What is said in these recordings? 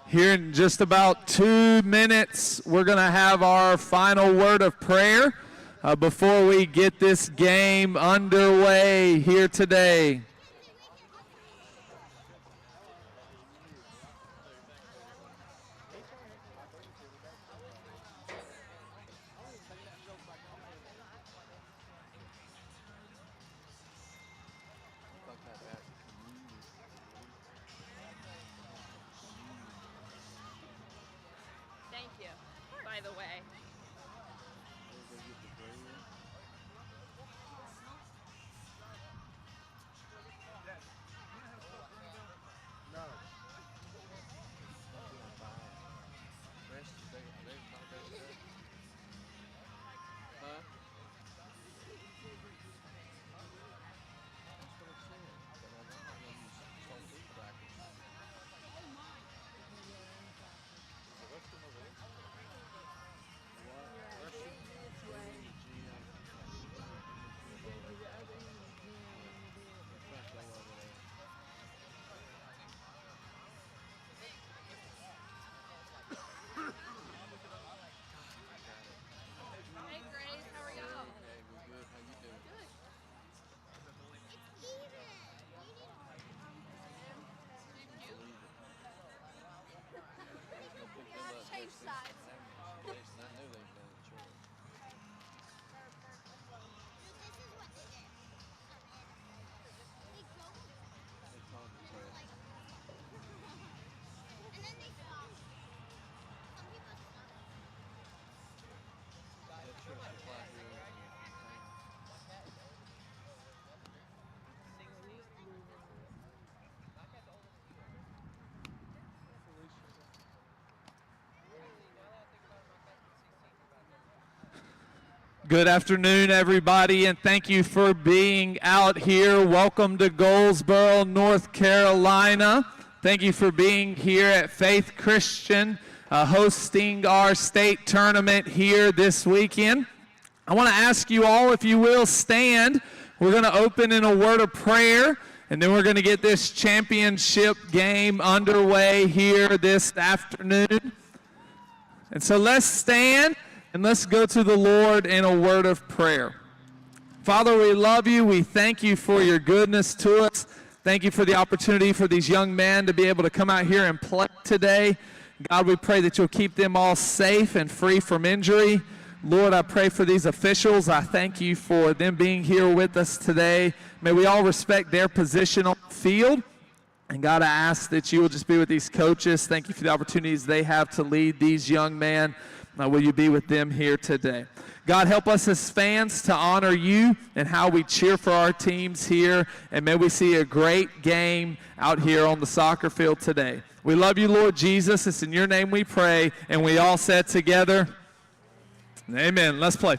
Here in just about 2 minutes, we're going to have our final word of prayer before we get this game underway here today. Good afternoon, everybody, and thank you for being out here. Welcome to Goldsboro, North Carolina. Thank you for being here at Faith Christian, hosting our state tournament here this weekend. I want to ask you all, if you will, stand. We're going to open in a word of prayer, and then we're going to get this championship game underway here this afternoon. And so let's stand. And let's go to the Lord in a word of prayer. Father, we love you. We thank you for your goodness to us. Thank you for the opportunity for these young men to be able to come out here and play today. God, we pray that you'll keep them all safe and free from injury. Lord, I pray for these officials. I thank you for them being here with us today. May we all respect their position on the field. And God, I ask that you will just be with these coaches. Thank you for the opportunities they have to lead these young men. Will you be with them here today? God, help us as fans to honor you and how we cheer for our teams here. And may we see a great game out here on the soccer field today. We love you, Lord Jesus. It's in your name we pray. And we all said together, amen. Let's play.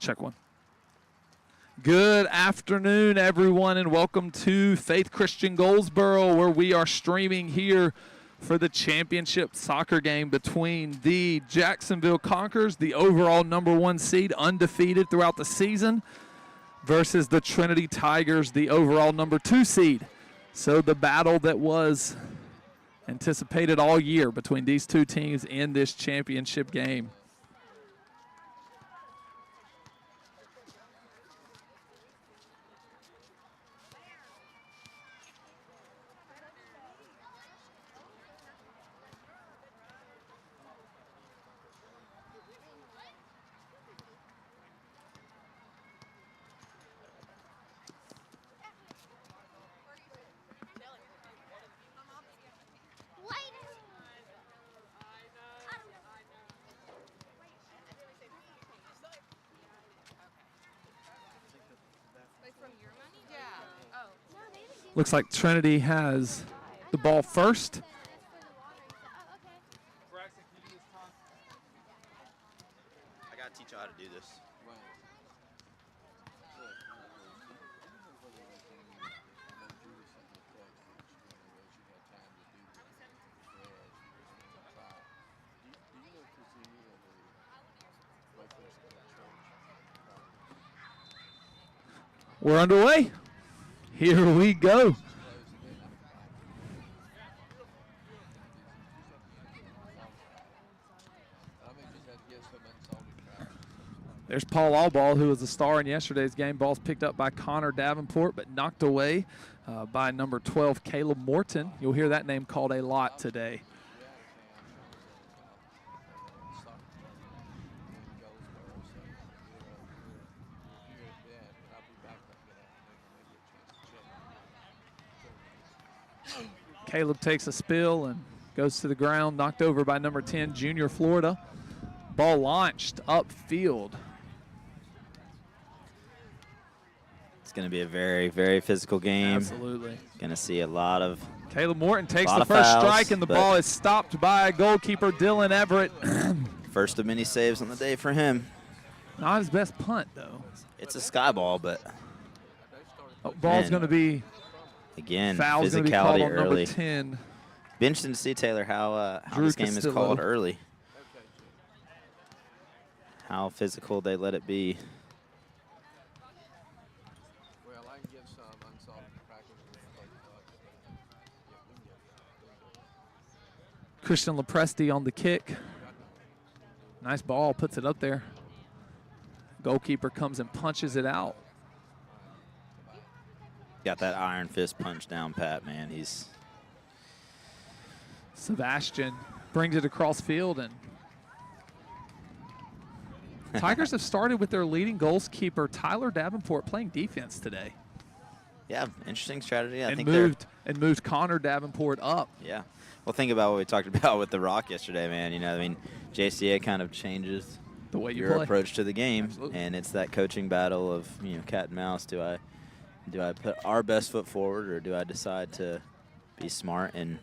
Check one. Good afternoon, everyone, and welcome to Faith Christian Goldsboro, where we are streaming here for the championship soccer game between the Jacksonville Conquerors, the overall #1 seed, undefeated throughout the season, versus the Trinity Tigers, the overall #2 seed. So the battle that was anticipated all year between these two teams in this championship game. Looks like Trinity has the ball first. I got to teach you how to do this. We're underway. Here we go. There's Paul Allball, who was the star in yesterday's game. Ball's picked up by Connor Davenport, but knocked away by number 12, Caleb Morton. You'll hear that name called a lot today. Caleb takes a spill and goes to the ground, knocked over by number 10, Junior Florida. Ball launched upfield. It's going to be a very, very physical game. Absolutely. Going to see a lot of Caleb Morton takes the first strike, and the ball is stopped by goalkeeper Dylan Everett. First of many saves on the day for him. Not his best punt, though. It's a sky ball, but ball's going to be again foul's going to be called on early. Number 10. Be interesting to see, Taylor, how this game is called early. How physical they let it be. Christian Lepresti on the kick. Nice ball, puts it up there. Goalkeeper comes and punches it out. Got that iron fist punch down pat, man. He's Sebastian brings it across field, and Tigers have started with their leading goalkeeper Tyler Davenport playing defense today. Yeah, interesting strategy. I think moved Connor Davenport up. Yeah. Well, think about what we talked about with the Rock yesterday, man. You know, I mean, JCA kind of changes the way your play. Approach to the game. Absolutely. And it's that coaching battle of, you know, cat and mouse. Do I put our best foot forward, or do I decide to be smart and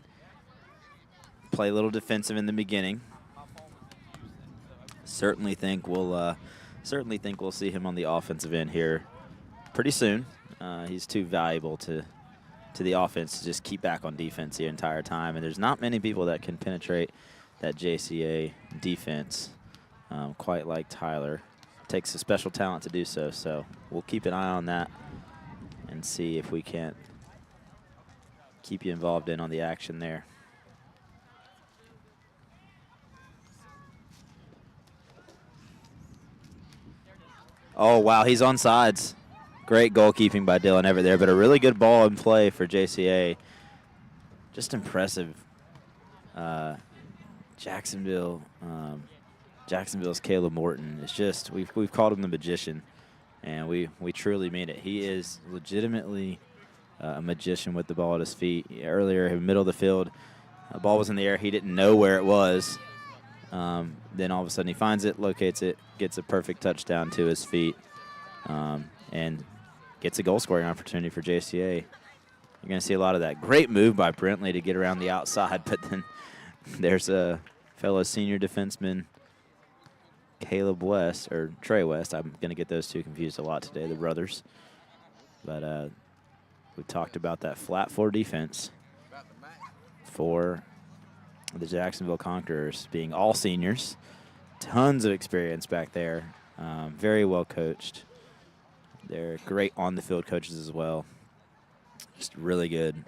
play a little defensive in the beginning? Certainly think we'll see him on the offensive end here pretty soon. He's too valuable to the offense to just keep back on defense the entire time, and there's not many people that can penetrate that JCA defense quite like Tyler. It takes a special talent to do so, so we'll keep an eye on that and see if we can't keep you involved in on the action there. Oh, wow, he's on sides. Great goalkeeping by Dylan Everett there, but a really good ball in play for JCA. Just impressive. Jacksonville's Caleb Morton. It's just, we've called him the magician, and we truly mean it. He is legitimately a magician with the ball at his feet. Earlier, in the middle of the field, the ball was in the air. He didn't know where it was. Then all of a sudden he finds it, locates it, gets a perfect touchdown to his feet, and gets a goal-scoring opportunity for JCA. You're going to see a lot of that. Great move by Brentley to get around the outside, but then there's a fellow senior defenseman, Caleb West, or Trey West. I'm going to get those two confused a lot today, the brothers. But we talked about that flat four defense for the Jacksonville Conquerors being all seniors. Tons of experience back there. Very well coached. They're great on-the-field coaches as well. Just really good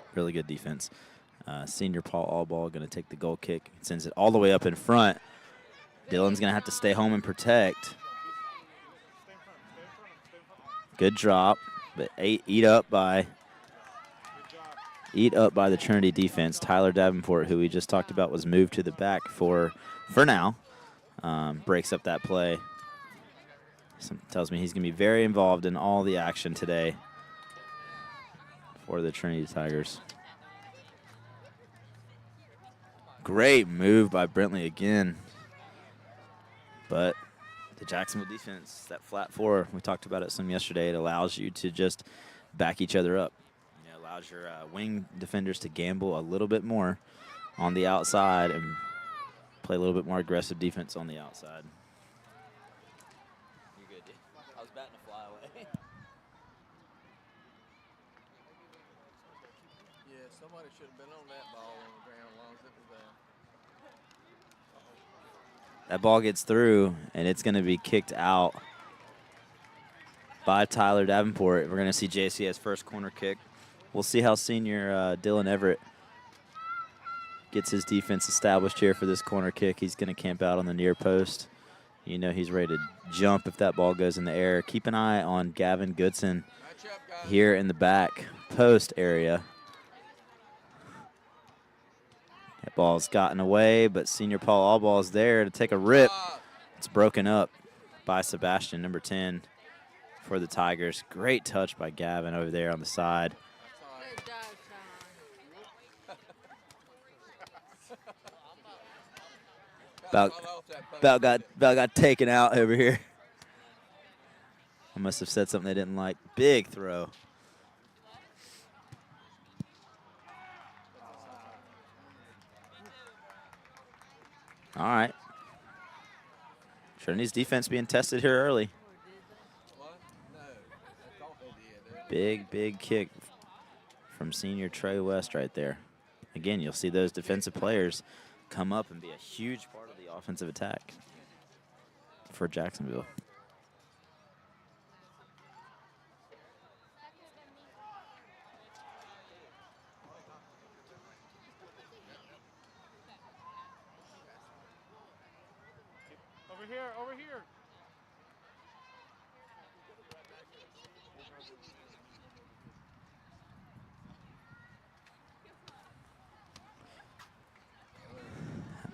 defense. Senior Paul Allball going to take the goal kick. Sends it all the way up in front. Dylan's going to have to stay home and protect. Good drop, but eat up by the Trinity defense. Tyler Davenport, who we just talked about, was moved to the back for now. Breaks up that play. Tells me he's going to be very involved in all the action today for the Trinity Tigers. Great move by Brentley again. But the Jacksonville defense, that flat four, we talked about it some yesterday, it allows you to just back each other up. It allows your wing defenders to gamble a little bit more on the outside and play a little bit more aggressive defense on the outside. good, dude. I was batting a fly away. Yeah, somebody should have been on that ball on the ground as long as it was there. That ball gets through, and it's going to be kicked out by Tyler Davenport. We're going to see JC's first corner kick. We'll see how senior Dylan Everett gets his defense established here for this corner kick. He's going to camp out on the near post. You know he's ready to jump if that ball goes in the air. Keep an eye on Gavin Goodson here in the back post area. That ball's gotten away, but senior Paul Allball is there to take a rip. It's broken up by Sebastian, number 10 for the Tigers. Great touch by Gavin over there on the side. About got taken out over here. I must have said something they didn't like. Big throw. All right. Trinity's defense being tested here early. Big kick from senior Trey West right there. Again, you'll see those defensive players come up and be a huge part of the offensive attack for Jacksonville. Over here.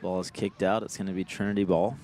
Ball is kicked out. It's going to be Trinity ball.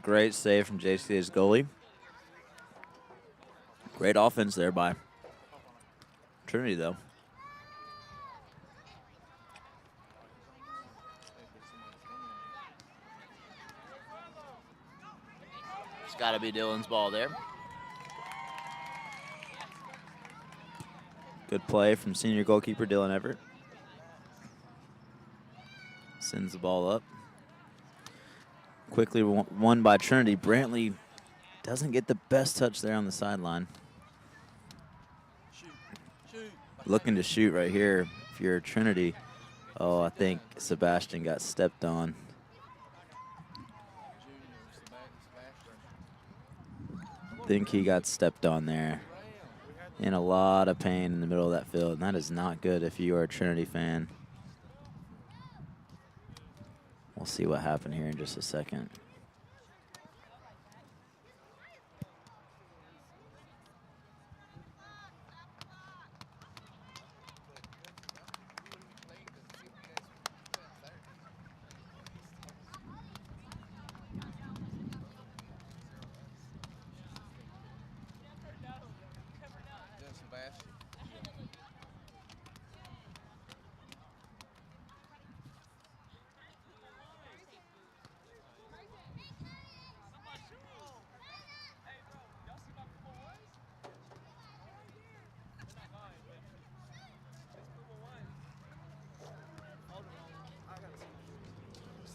Great save from JC's goalie. Great offense there by Trinity, though. It's got to be Dylan's ball there. Good play from senior goalkeeper Dylan Everett. Sends the ball up. Quickly won by Trinity. Brantley doesn't get the best touch there on the sideline. Looking to shoot right here if you're Trinity. Oh, I think Sebastian got stepped on. I think he got stepped on there. In a lot of pain in the middle of that field, and that is not good if you are a Trinity fan. We'll see what happened here in just a second.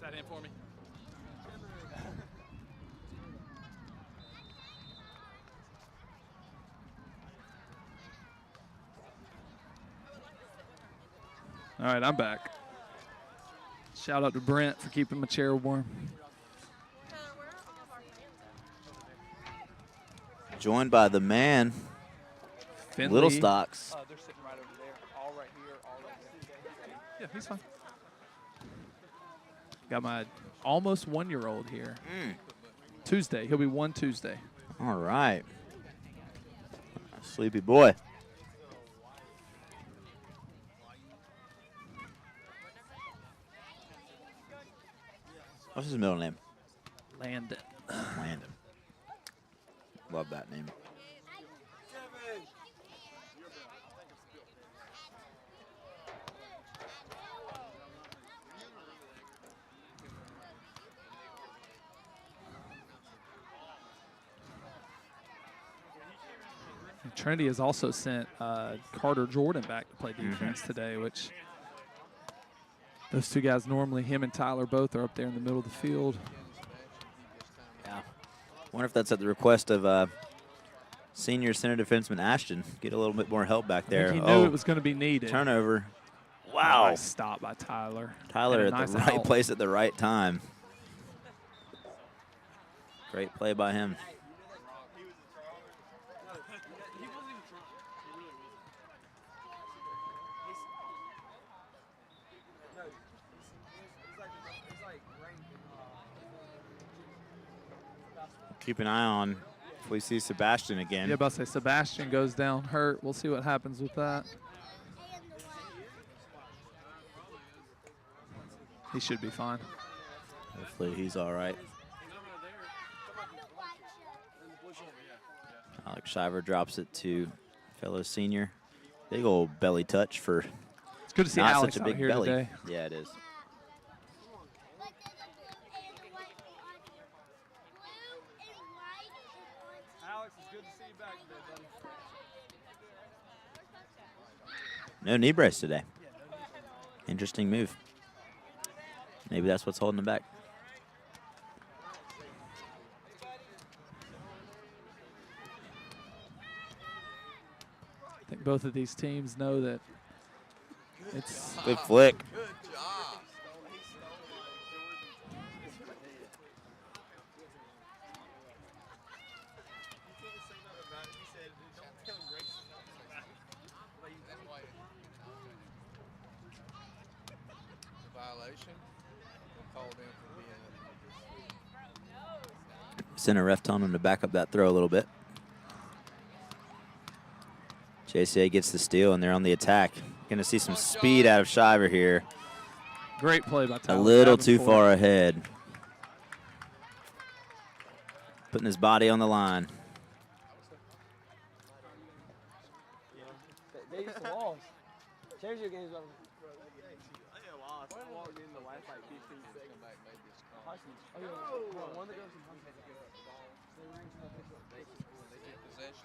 That in for me. All right, I'm back. Shout out to Brent for keeping my chair warm. Joined by the man, Finley. Little Stocks. They're sitting right over there, all right here, all right there. Yeah, he's fine. Got my almost 1-year-old here. Tuesday. He'll be 1 Tuesday. All right. Sleepy boy. What's his middle name? Landon. Landon. Love that name. Trinity has also sent Carter Jordan back to play defense today, which those two guys normally, him and Tyler both are up there in the middle of the field. Yeah. Wonder if that's at the request of senior center defenseman Ashton. Get a little bit more help back there. He knew it was going to be needed. Turnover. Wow. Nice stop by Tyler. Tyler And at nice the right out. place at the right time. Great play by him. Keep an eye on if we see Sebastian again. Yeah, about to say Sebastian goes down hurt. We'll see what happens with that. He should be fine. Hopefully he's all right. Alex Shiver drops it to fellow senior. Big old belly touch for It's good to see not Alex such a out big here belly. today. Yeah, it is. No knee brace today. Interesting move. Maybe that's what's holding him back. I think both of these teams know that it's Good flick. Good job. Violation. Called in for being Center ref telling him to back up that throw a little bit. JCA gets the steal, and they're on the attack. Going to see some speed out of Shiver here. great play by A Tyler. little too Davenport. far ahead. Putting his body on the line. They used to lost. Change your games. Lost. I walked in the last like 15 seconds.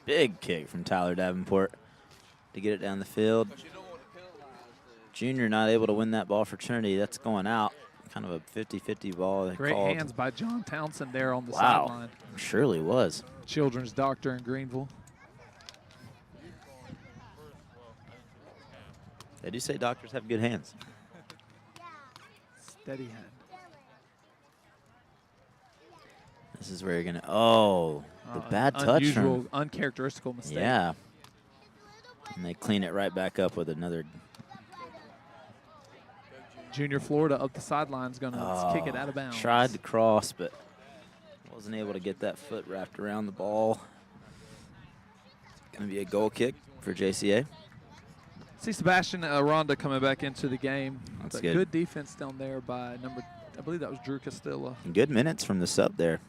Big kick from Tyler Davenport to get it down the field. But you don't want to penalize the Junior not able to win that ball for Trinity. That's going out. Kind of a 50-50 ball. They Great called. hands by John Townsend there on the Wow. sideline. Surely was. Children's doctor in Greenville. They do say doctors have good hands. Steady hand. This is where you're going to, oh, the bad touch Unusual, from, uncharacteristical mistake. yeah. And they clean it right back up with another. Junior Florida up the sideline is going to kick it out of bounds. Tried to cross, but wasn't able to get that foot wrapped around the ball. Going to be a goal kick for JCA. See Sebastian Aranda coming back into the game. That's But good. good defense down there by I believe that was Drew Castilla. And good minutes from the sub there.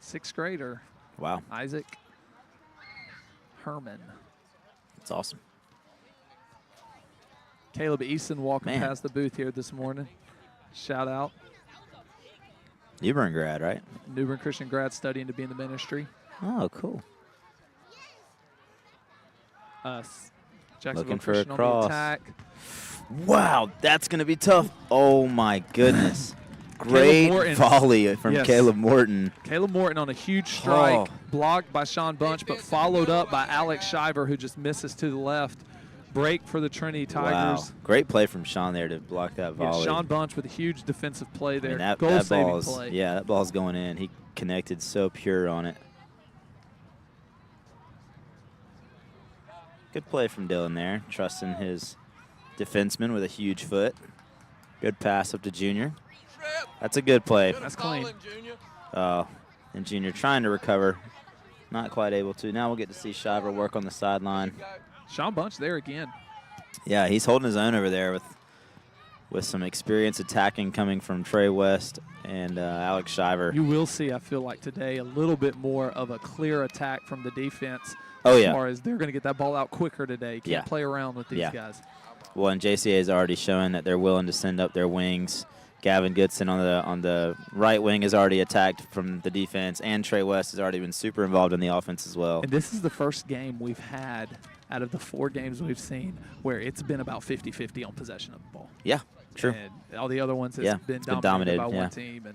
Sixth grader, Wow, Isaac Herman. that's awesome. Caleb Eason walking Man. past the booth here this morning. Shout out. New Bern grad, right? New Bern Christian grad studying to be in the ministry. Oh, cool. Jacksonville Looking for a Christian on cross. the attack. Wow, that's going to be tough. Oh, my goodness. Great Morton. volley from Yes. Caleb Morton. Caleb Morton on a huge strike, Oh. blocked by Sean Bunch, but followed up by Alex Shiver, who just misses to the left. Break for the Trinity Tigers. Wow. Great play from Sean there to block that Yeah, volley. Sean Bunch with a huge defensive play I there. mean, that Goal-saving ball's, play. yeah, that ball's going in. He connected so pure on it. Good play from Dylan there, trusting his defenseman with a huge foot. Good pass up to Junior. trip. That's a good play. That's clean. Calling, Junior. And Junior trying to recover. Not quite able to. Now we'll get to see Shiver work on the sideline. Sean Bunch there again. Yeah, he's holding his own over there with with some experience attacking coming from Trey West and Alex Shiver. You will see, I feel like today, a little bit more of a clear attack from the defense. Oh, as yeah. far as they're going to get that ball out quicker today. Can't play around with these guys. Well, and JCA is already showing that they're willing to send up their wings. Gavin Goodson on the right wing has already attacked from the defense, and Trey West has already been super involved in the offense as well. And this is the first game we've had out of the 4 games we've seen where it's been about 50-50 on possession of the ball. Yeah, true. And all the other ones it's been dominated by one team. And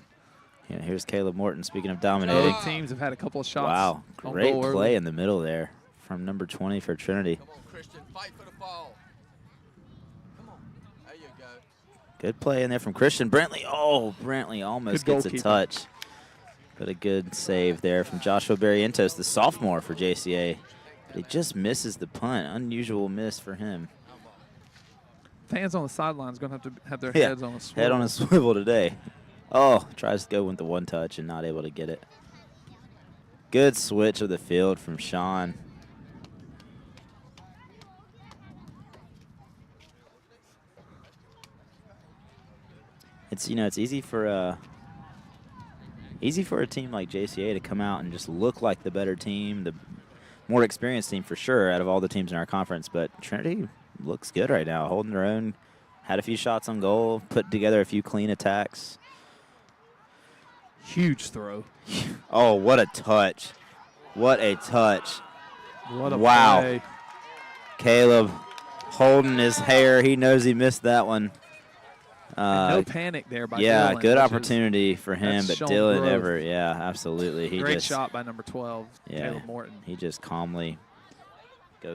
yeah, here's Caleb Morton. Speaking of dominating. both teams have had a couple of shots. Wow, great play in the middle there from number 20 for Trinity. Come on, Christian, fight for the ball. Come on. There you go. Good play in there from Christian. Brantley, Brantley almost gets a touch. But a good save there from Joshua Barrientos, the sophomore for JCA. But he just misses the punt. Unusual miss for him. Fans on the sidelines going to have to have their heads on a swivel. Head on a swivel today. Oh, tries to go with the one touch and not able to get it. Good switch of the field from Sean. It's it's easy for a team like JCA to come out and just look like the better team, the more experienced team for sure out of all the teams in our conference. But Trinity looks good right now, holding their own. Had a few shots on goal, put together a few clean attacks. Huge throw. Oh, what a touch. What a touch. What a wow. play. Caleb holding his hair. He knows he missed that one. No panic there by Dylan. Yeah, good opportunity for him, but Dylan growth. Ever, absolutely. Great shot by number 12, Caleb Morton. He just calmly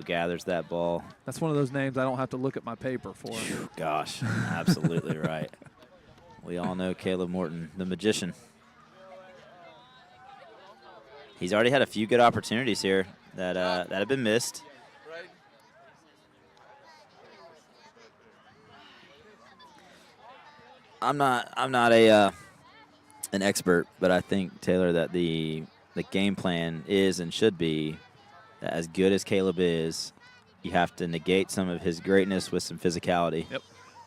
gathers that ball. That's one of those names I don't have to look at my paper for. Gosh, absolutely right. We all know Caleb Morton, the magician. He's already had a few good opportunities here that have been missed. I'm not an expert, but I think, Taylor, that the game plan is and should be that as good as Caleb is, you have to negate some of his greatness with some physicality. Yep.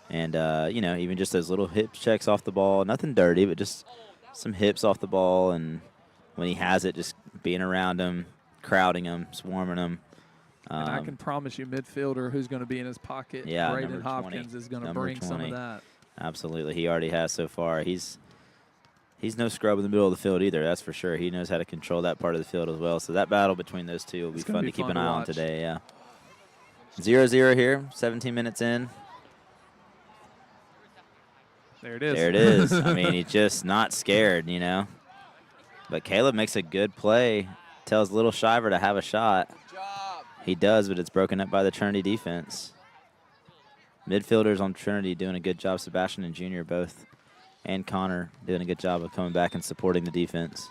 And even just those little hip checks off the ball, nothing dirty, but just some hips off the ball, and when he has it, just being around him, crowding him, swarming him. And I can promise you, midfielder who's going to be in his pocket, Braden Hopkins, is going to bring some of that. Absolutely. He already has so far. He's no scrub in the middle of the field either, that's for sure. He knows how to control that part of the field as well. So that battle between those two will be fun to keep an eye on today, yeah. 0-0 here, 17 minutes in. There it is. There it is. I mean, he's just not scared, But Caleb makes a good play, tells little Shiver to have a shot. He does, but it's broken up by the Trinity defense. Midfielders on Trinity doing a good job. Sebastian and Junior both, and Connor doing a good job of coming back and supporting the defense.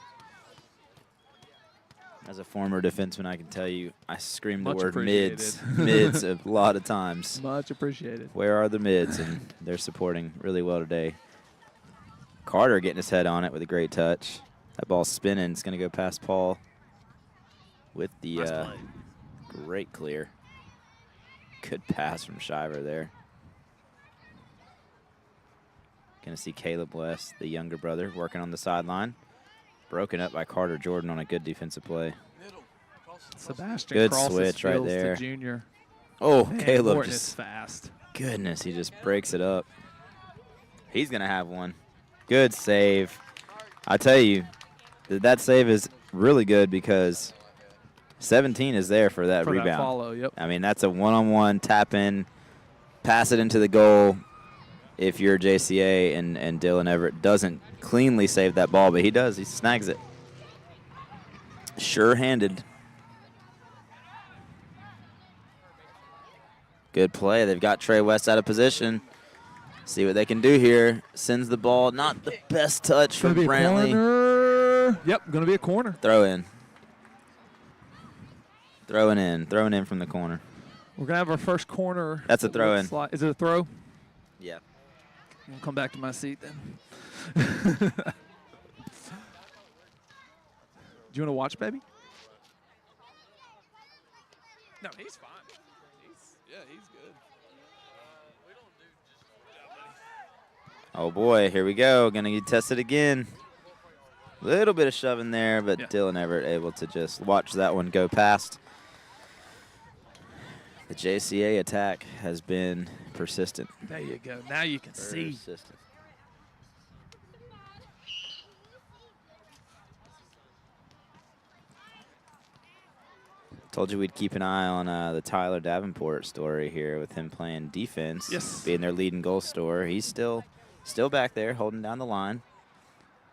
As a former defenseman, I can tell you, I scream the word mids a lot of times. Much appreciated. Where are the mids? And they're supporting really well today. Carter getting his head on it with a great touch. That ball's spinning. It's going to go past Paul with the great clear. Good pass from Shiver there. Going to see Caleb West, the younger brother, working on the sideline. Broken up by Carter Jordan on a good defensive play. Sebastian good crosses switch right there. To Junior. Oh, Man, Caleb Morton just is fast. Goodness, he just breaks it up. He's going to have one. Good save. I tell you, that save is really good because 17 is there for that rebound. That follow, yep. I mean, that's a one-on-one tap in, pass it into the goal. If you're JCA and Dylan Everett doesn't cleanly save that ball, but he does. He snags it. Sure-handed. Good play. They've got Trey West out of position. See what they can do here. Sends the ball. Not the best touch from Brantley. Yep, going to be a corner. Throw in. Throwing in from the corner. We're going to have our first corner. That's a throw in. Is it a throw? Yeah. I'll come back to my seat then. Do you want to watch, baby? No, he's fine. He's good. We don't do just Oh, boy, here we go. Going to get tested again. Little bit of shoving there, but Dylan Everett able to just watch that one go past. The JCA attack has been persistent. There you go. Now you can see. Persistent. Told you we'd keep an eye on the Tyler Davenport story here with him playing defense. Yes. Being their leading goal scorer. He's still back there holding down the line.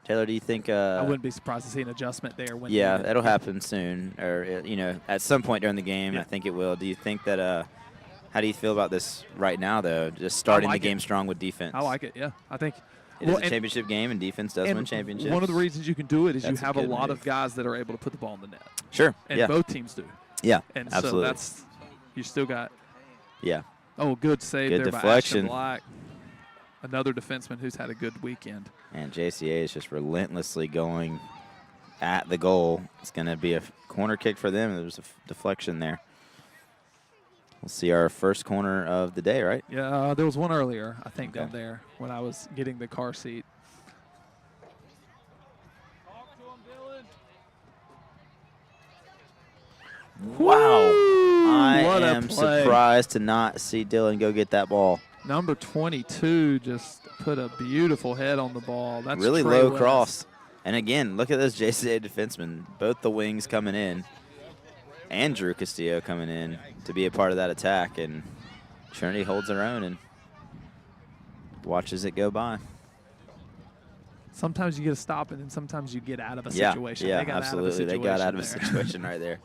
Taylor, do you think I wouldn't be surprised to see an adjustment there. When yeah, that'll happen soon, or at some point during the game. Yeah. I think it will. Do you think that? How do you feel about this right now, though? Just starting the game strong with defense. I like it. Yeah, I think it is a championship game, and defense does win championships. One of the reasons you can do it is That's you have a lot move. of guys that are able to put the ball in the net. Sure. And yeah. both teams do. Yeah. And absolutely. so that's you still got. Yeah. Oh, good save Good there deflection. by Ashton Black. Another defenseman who's had a good weekend. And JCA is just relentlessly going at the goal. It's going to be a corner kick for them. There's a deflection there. We'll see our first corner of the day, right? Yeah, there was one earlier, I think, Okay. down there when I was getting the car seat. Wow. I what a am play. surprised to not see Dylan go get that ball. Number 22 just put a beautiful head on the ball. That's Really Trey low West. cross. And again, look at those JCA defensemen. Both the wings coming in. And Drew Castillo coming in to be a part of that attack. And Trinity holds their own and watches it go by. Sometimes you get a stop, and then sometimes you get out of a Yeah, situation. yeah, They got absolutely. They got out of a there. situation right there.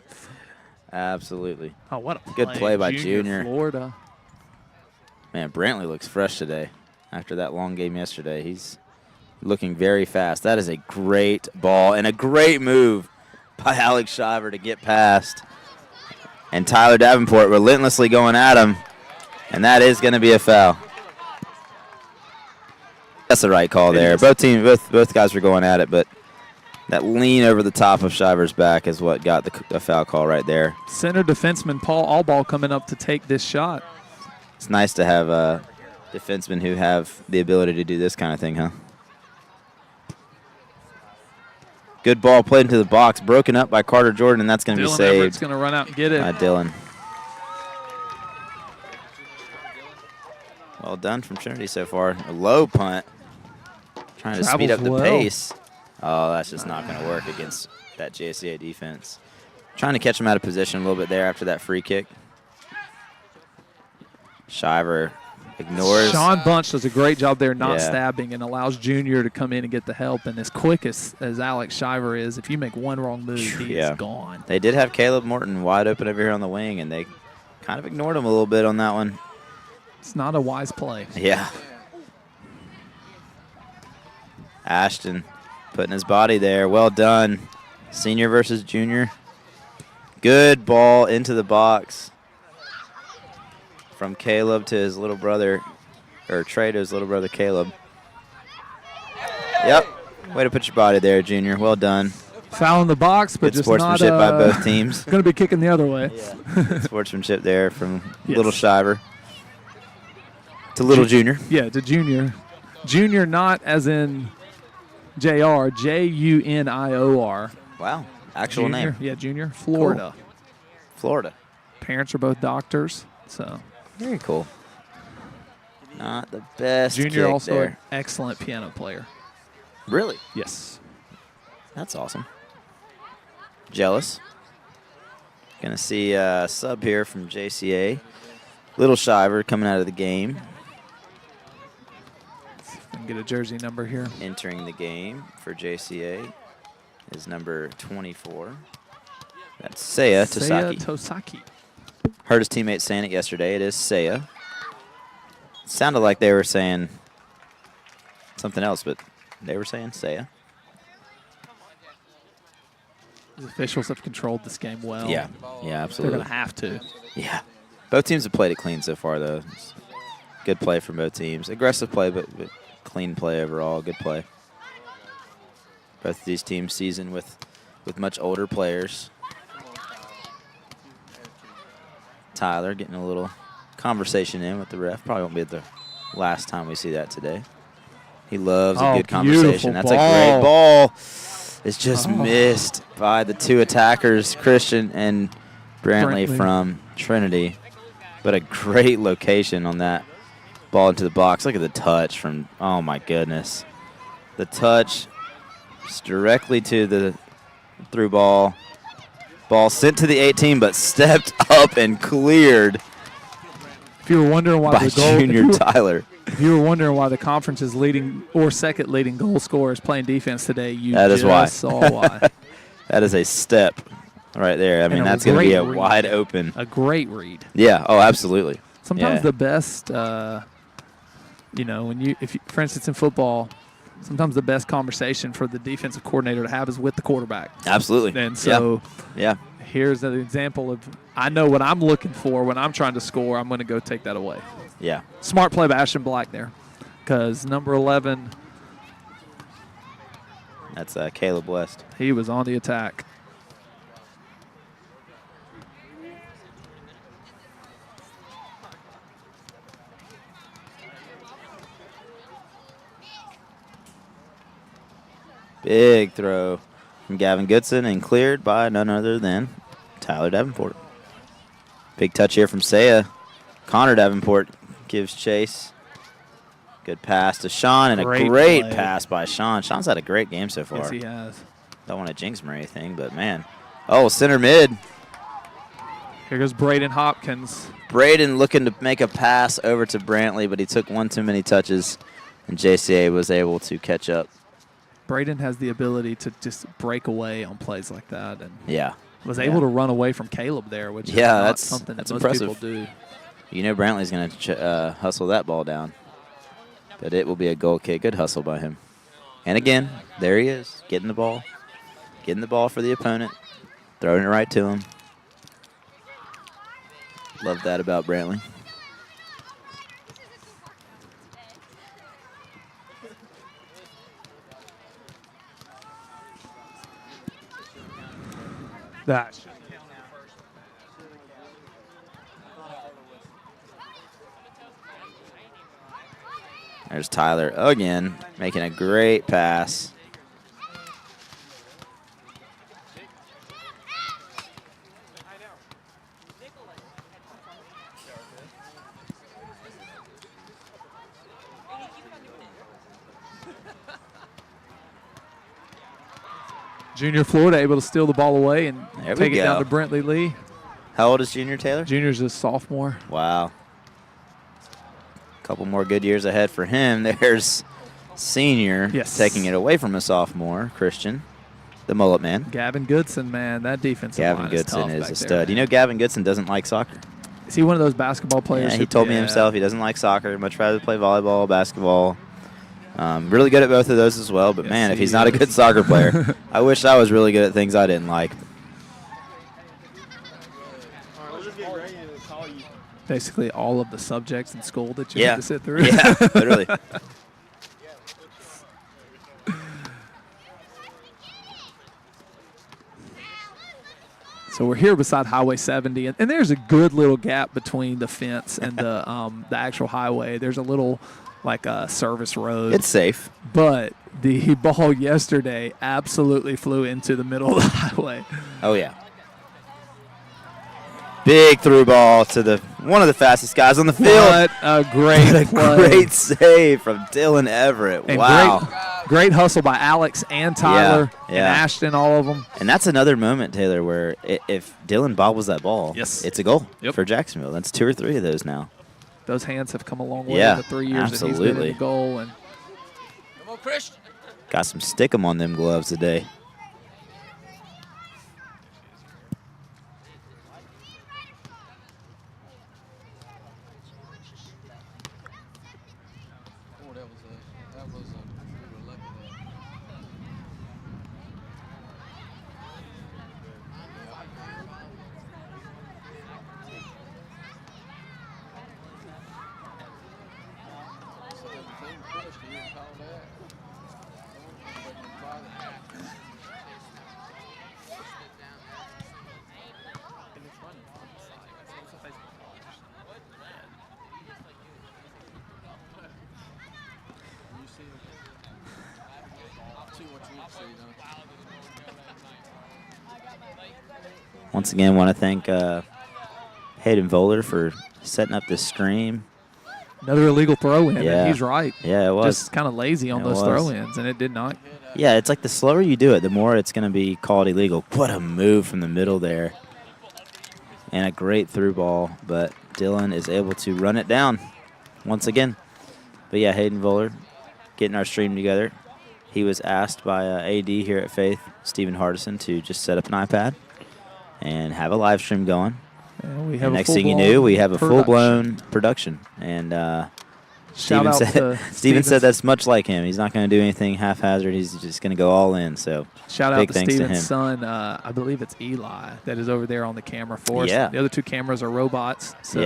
Absolutely. Oh, what a play. Good play by Junior. Florida. Man, Brantley looks fresh today after that long game yesterday. He's looking very fast. That is a great ball and a great move by Alex Shiver to get past. And Tyler Davenport relentlessly going at him. And that is going to be a foul. That's the right call there. Both guys were going at it, but that lean over the top of Shiver's back is what got the foul call right there. Center defenseman Paul Allball coming up to take this shot. It's nice to have defensemen who have the ability to do this kind of thing, huh? Good ball played into the box, broken up by Carter Jordan, and that's going to be Dylan saved. Everett's going to run out and get it. By Dylan. Well done from Trinity so far. A low punt. Trying to speed up the pace. Oh, that's just not going to work against that JCA defense. Trying to catch him out of position a little bit there after that free kick. Shiver ignores. Sean Bunch does a great job there not Yeah. stabbing and allows Junior to come in and get the help. And as quick as Alex Shiver is, if you make one wrong move, he is gone. They did have Caleb Morton wide open over here on the wing, and they kind of ignored him a little bit on that one. It's not a wise play. Yeah. Ashton putting his body there. Well done. Senior versus junior. Good ball into the box from Caleb to his little brother, or Trey to his little brother Caleb. Yep. Way to put your body there, Junior. Well done. Foul in the box, but Good just sportsmanship not, by both teams. Going to be kicking the other way. Yeah. Good sportsmanship there from Yes. little Shiver to little Junior. Yeah, to Junior. Junior not as in JR, Junior. Wow. Actual Junior, name. Yeah, Junior. Florida. Cool. Florida. Parents are both doctors, so. Very cool. Not the best Junior kick also there. an excellent piano player. Really? Yes. That's awesome. Jealous. Gonna see a sub here from JCA. Little Shiver coming out of the game. And get a jersey number here. Entering the game for JCA is number 24. That's Seiya Tosaki. Tosaki. Heard his teammates saying it yesterday. It is Seiya. Sounded like they were saying something else, but they were saying Seiya. The officials have controlled this game well. Yeah, They're absolutely. going to have to. Yeah. Both teams have played it clean so far, though. Good play from both teams. Aggressive play, but clean play overall. Good play. Both of these teams seasoned with much older players. Tyler getting a little conversation in with the ref. Probably won't be the last time we see that today. He loves a Oh, good conversation. beautiful That's a great ball. It's just missed by the two attackers, Christian and Brantley from Trinity. But a great location on that ball into the box. Look at the touch from, oh my goodness. The touch just directly to the through ball. Ball sent to the 18, but stepped up and cleared If you were wondering why by the goal, Junior Tyler. if you were wondering why the conference's leading or second leading goal scorer is playing defense today, you That is why. saw why. That is a step right there. I mean, that's going to be a wide open. A great read. Yeah. Oh, absolutely. Sometimes the best, you know, if you, for instance, in football, sometimes the best conversation for the defensive coordinator to have is with the quarterback. Absolutely. And so yeah. Here's an example of I know what I'm looking for when I'm trying to score. I'm going to go take that away. Yeah. Smart play by Ashton Black there because number 11. That's Caleb West. He was on the attack. Big throw from Gavin Goodson and cleared by none other than Tyler Davenport. Big touch here from Saya. Connor Davenport gives chase. Good pass to Sean and a great pass by Sean. Sean's had a great game so far. Yes, he has. Don't want to jinx him or anything, but man. Oh, center mid. Here goes Braden Hopkins. Braden looking to make a pass over to Brantley, but he took one too many touches, and JCA was able to catch up. Braden has the ability to just break away on plays like that, and was Yeah. able to run away from Caleb there, which is not something that most impressive. people do. You know Brantley's going to hustle that ball down, but it will be a goal kick. Good hustle by him. And again, there he is, getting the ball for the opponent, throwing it right to him. Love that about Brantley. That. There's Tyler again, making a great pass. Junior Florida able to steal the ball away and take it down to Brentley Lee. How old is Junior Taylor? Junior's a sophomore. Wow. A couple more good years ahead for him. There's Senior taking it away from a sophomore, Christian, the mullet man. Gavin Goodson, man, that defensive line Goodson is a stud. You know Gavin Goodson doesn't like soccer. Is he one of those basketball players? Yeah, he told me himself he doesn't like soccer. Much rather play volleyball, basketball. Really good at both of those as well. But, man, if he's not a good soccer player, I wish I was really good at things I didn't like. Basically all of the subjects in school that you have to sit through. Yeah, literally. So we're here beside Highway 70, and there's a good little gap between the fence and the actual highway. There's a little, like a service road. It's safe. But the ball yesterday absolutely flew into the middle of the highway. Oh, yeah. Big through ball to one of the fastest guys on the field. What a great play. Great save from Dylan Everett. And wow. Great hustle by Alex and Tyler and Ashton, all of them. And that's another moment, Taylor, where if Dylan bobbles that ball, it's a goal for Jacksonville. That's 2 or 3 of those now. Those hands have come a long way in the 3 years that he's been in the goal. And come on, Christian. Got some stick 'em on them gloves today. Once again, want to thank Hayden Voller for setting up this stream. Another illegal throw-in. Yeah. And he's right. Yeah, it was. Just kind of lazy on those throw-ins, and it did not. Yeah, it's like the slower you do it, the more it's going to be called illegal. What a move from the middle there. And a great through ball, but Dylan is able to run it down once again. But yeah, Hayden Voller getting our stream together. He was asked by AD here at Faith, Stephen Hardison, to just set up an iPad and have a live stream going. And next thing you knew, we have a full-blown production. And Stephen said that's much like him. He's not going to do anything haphazard. He's just going to go all in. So shout out to Stephen's son. I believe it's Eli that is over there on the camera for us. Yeah. The other two cameras are robots. So.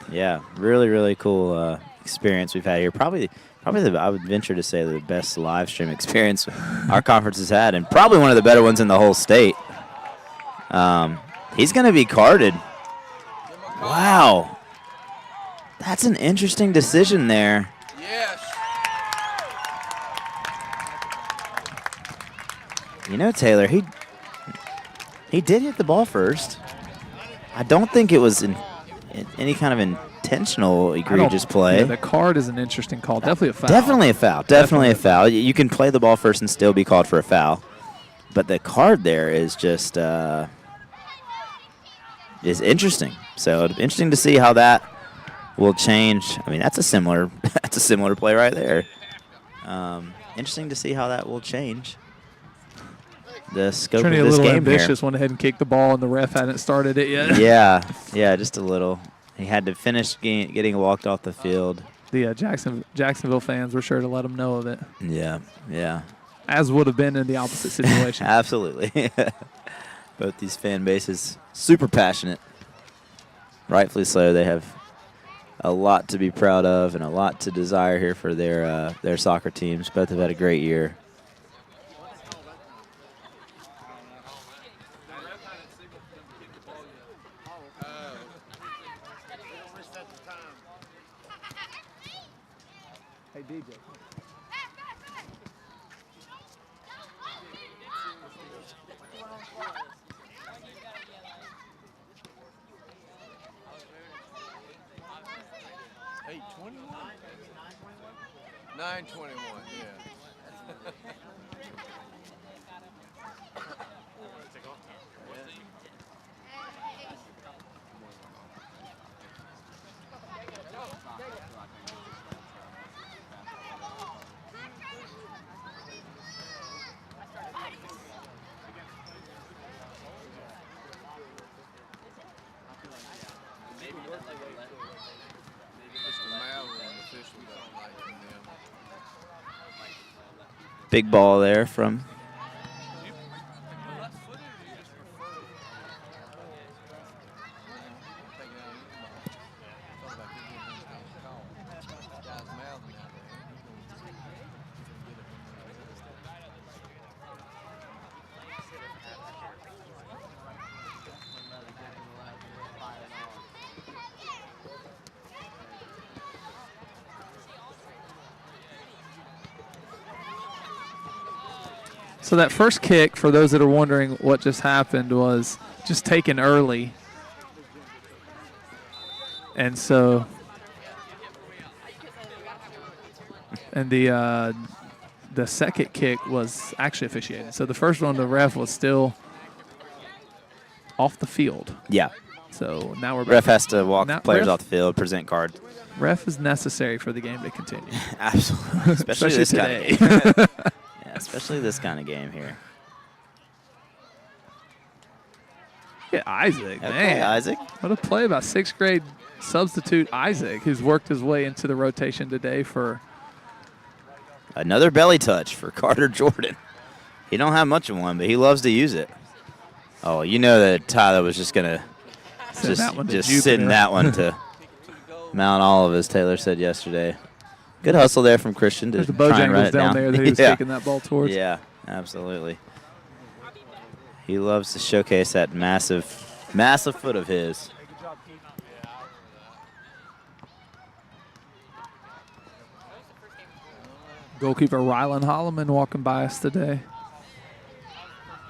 Yeah. Really, really cool experience we've had here. Probably I would venture to say the best live stream experience our conference has had, and probably one of the better ones in the whole state. He's going to be carded. Wow. That's an interesting decision there. Yes. You know, Taylor, he did hit the ball first. I don't think it was in any kind of intentional egregious play. Yeah, the card is an interesting call. Definitely a foul. Definitely a foul. You can play the ball first and still be called for a foul. But the card there is just is interesting. So interesting to see how that will change. I mean, that's a similar play right there. Interesting to see how that will change the scope Trinity of this game here. A little ambitious, went ahead and kicked the ball, and the ref hadn't started it yet. Yeah, just a little. He had to finish getting walked off the field. The Jacksonville fans were sure to let him know of it. Yeah. As would have been in the opposite situation. Absolutely. Both these fan bases super passionate. Rightfully so. They have a lot to be proud of and a lot to desire here for their soccer teams. Both have had a great year. Hey, DJ. Hey, 21? 9:21, yeah. Big ball there from So that first kick, for those that are wondering what just happened, was just taken early. And so, and the second kick was actually officiated. So the first one, the ref was still off the field. Yeah. So now we're back. Ref has to walk Now, players off the field, present cards. Ref is necessary for the game to continue. Absolutely. Especially this today. kind of game. Especially this kind of game here. Yeah, Isaac, Okay, man. Isaac. What a play by sixth grade substitute Isaac, who's worked his way into the rotation today for Another belly touch for Carter Jordan. He don't have much of one, but he loves to use it. Oh, you know that Tyler was just going to just sit in that one to mount all of, as Taylor said yesterday. Good hustle there from Christian to There's the try and run Bojangles it down down. there that he was taking that ball towards. Yeah, absolutely. He loves to showcase that massive foot of his. Goalkeeper Rylan Holloman walking by us today.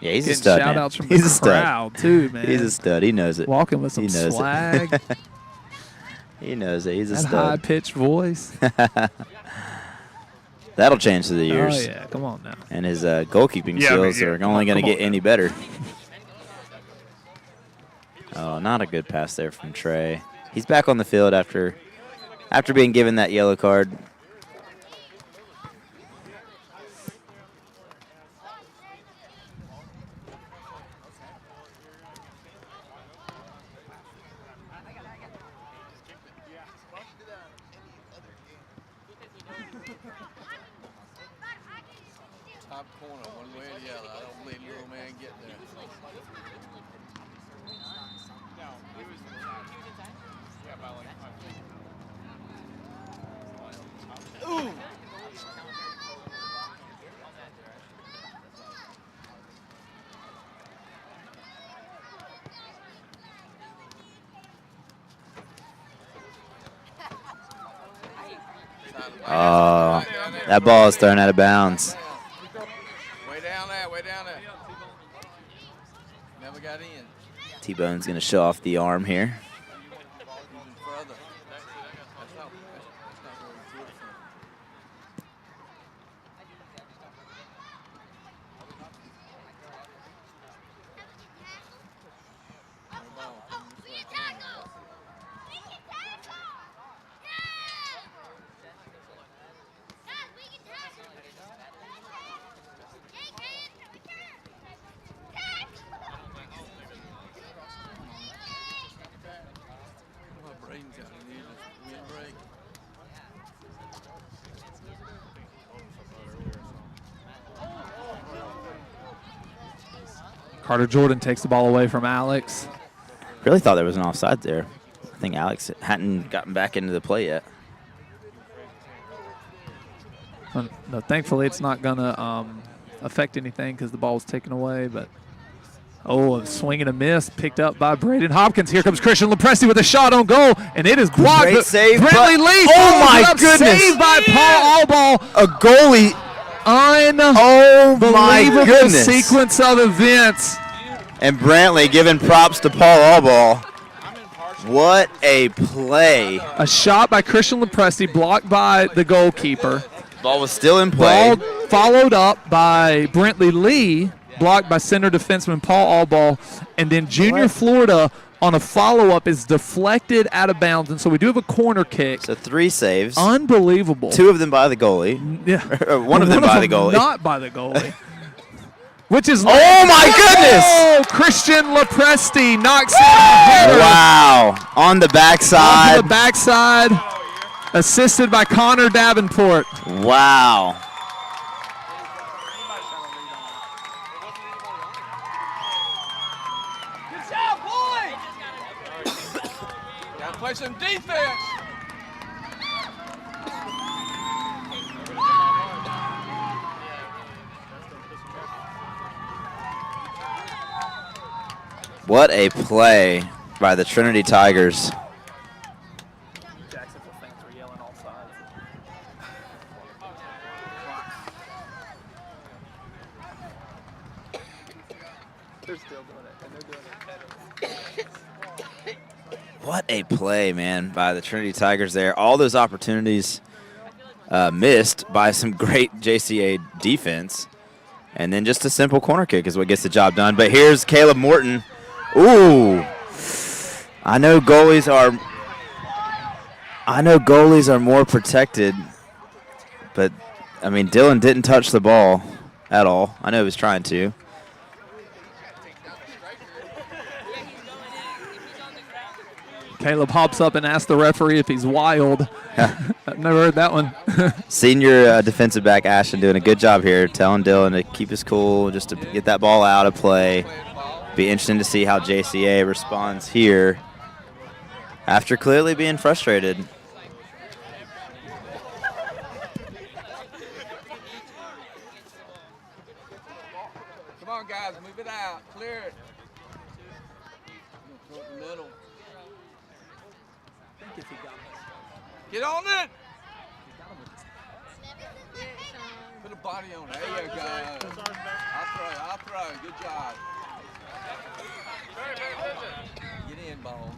Yeah, he's a Getting stud, shout man. outs from He's the a stud. crowd, too, man. He's a stud. He knows it. Walking with some He knows swag. it. He knows it. He's a That stud. high-pitched voice. That'll change through the Oh, years. yeah. Come on now. And his goalkeeping Yeah, I mean, skills yeah, are come only on, going to come get on any now. better. Oh, not a good pass there from Trey. He's back on the field after being given that yellow card. Top corner, one way or the other. I don't believe little man get there. Ooh. Oh, that ball is thrown out of bounds. Way down there, way down there. Never got in. T-Bone's going to show off the arm here. Even further. That's not where he threw it from. My brain's got to need a windbreak. Carter Jordan takes the ball away from Alex. Really thought there was an offside there. I think Alex hadn't gotten back into the play yet. No, thankfully, it's not going to affect anything because the ball was taken away. But a swing and a miss picked up by Braden Hopkins. Here comes Christian Lepresti with a shot on goal, and it is blocked. Great save, Brentley but- Lee. Oh, my follows it up, goodness. Saved by Paul Allball. A goalie. Oh my goodness. Sequence of events. And Brantley giving props to Paul Allball. What a play. A shot by Christian Lepresti, blocked by the goalkeeper. Ball was still in play. Ball followed up by Brentley Lee, blocked by center defenseman Paul Allball. And then Junior Florida on a follow-up is deflected out of bounds. And so we do have a corner kick. So 3 saves. Unbelievable. 2 of them by the goalie. Yeah. One of them by the goalie. Not by the goalie. Which is Oh, my goodness. Oh, Christian Lepresti knocks it header Wow. On the onto backside. the backside, assisted by Connor Davenport. Wow. Good job, boy! Gotta play some defense. What a play by the Trinity Tigers. Jacksonville fans were yelling all sides. They're still doing it, and they're doing it better. What a play, man, by the Trinity Tigers there. All those opportunities missed by some great JCA defense. And then just a simple corner kick is what gets the job done. But here's Caleb Morton. Ooh. I know goalies are more protected, but I mean Dylan didn't touch the ball at all. I know he was trying to. Caleb hops up and asks the referee if he's wild. I've never heard that one. Senior defensive back Ashton doing a good job here, telling Dylan to keep his cool, just to get that ball out of play. Be interesting to see how JCA responds here after clearly being frustrated. Come on, guys, move it out. Clear it. Throw it in the middle. Get on it. Put a body on it. There you go. I'll I'll throw. Good job. Get in, ball.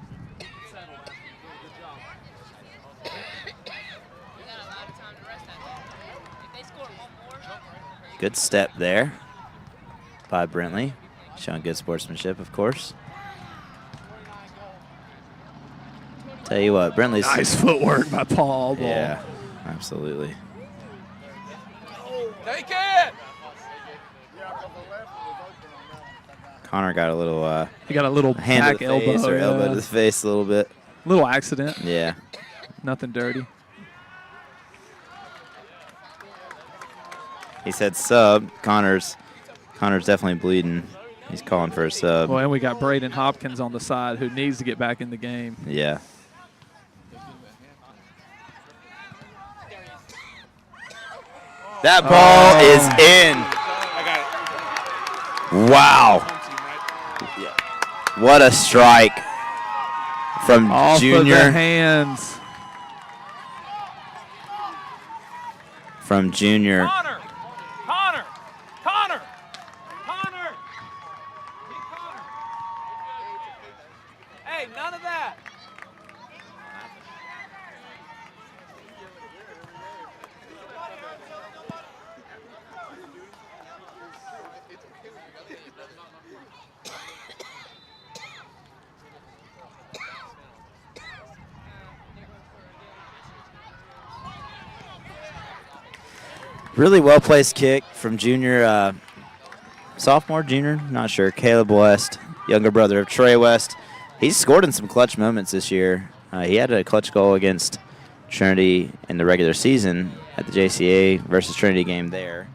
Good step there by Brentley, showing good sportsmanship, of course. Tell you what, Brentley's Nice footwork by Paul. Ball. Yeah, absolutely. Take it! Connor got a little He got a little hand back to the face elbow. or elbow yeah. to the face a little bit. Little accident. Yeah. Nothing dirty. He said sub. Connor's definitely bleeding. He's calling for a sub. Well, and we got Braden Hopkins on the side who needs to get back in the game. Yeah. That ball is in. Wow. What a strike from Off Junior. of the hands. From Junior. Connor! Connor! Connor! Connor! Get Connor! Hey, none of that! Really well-placed kick from Junior, sophomore, junior, not sure, Caleb West, younger brother of Trey West. He's scored in some clutch moments this year. He had a clutch goal against Trinity in the regular season at the JCA versus Trinity game there.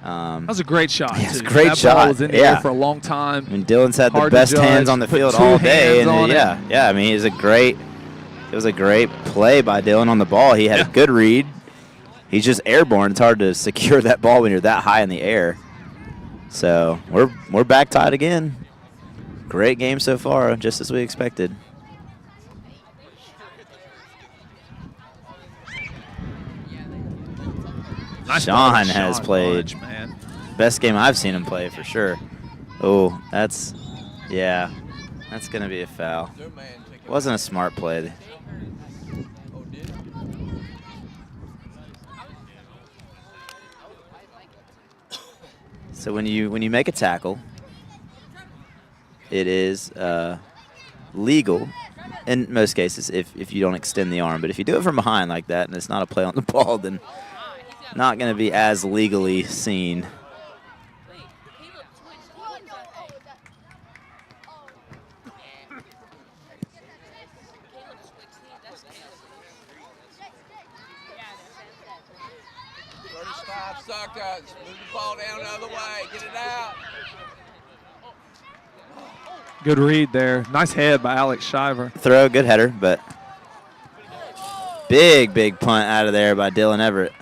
That was a great shot. Yeah, it's a too. great that shot. Ball was in the Yeah. air for a long time. I mean, Dylan's had the Hard to best judge. hands on the Put field 2 all day, hands and on yeah. I mean, it was a great play by Dylan on the ball. He had a good read. He's just airborne. It's hard to secure that ball when you're that high in the air. So we're back tied again. Great game so far, just as we expected. Nice Sean ball to has Sean played Bunch, man. best game I've seen him play for sure. Oh, that's going to be a foul. Their man take it. Wasn't a smart play. Oh, did it? So when you make a tackle, it is legal in most cases if you don't extend the arm. But if you do it from behind like that and it's not a play on the ball, then not going to be as legally seen. Seconds. Move the ball down the other way. Get it out. Good read there. Nice head by Alex Shiver. Throw, good header, but big punt out of there by Dylan Everett.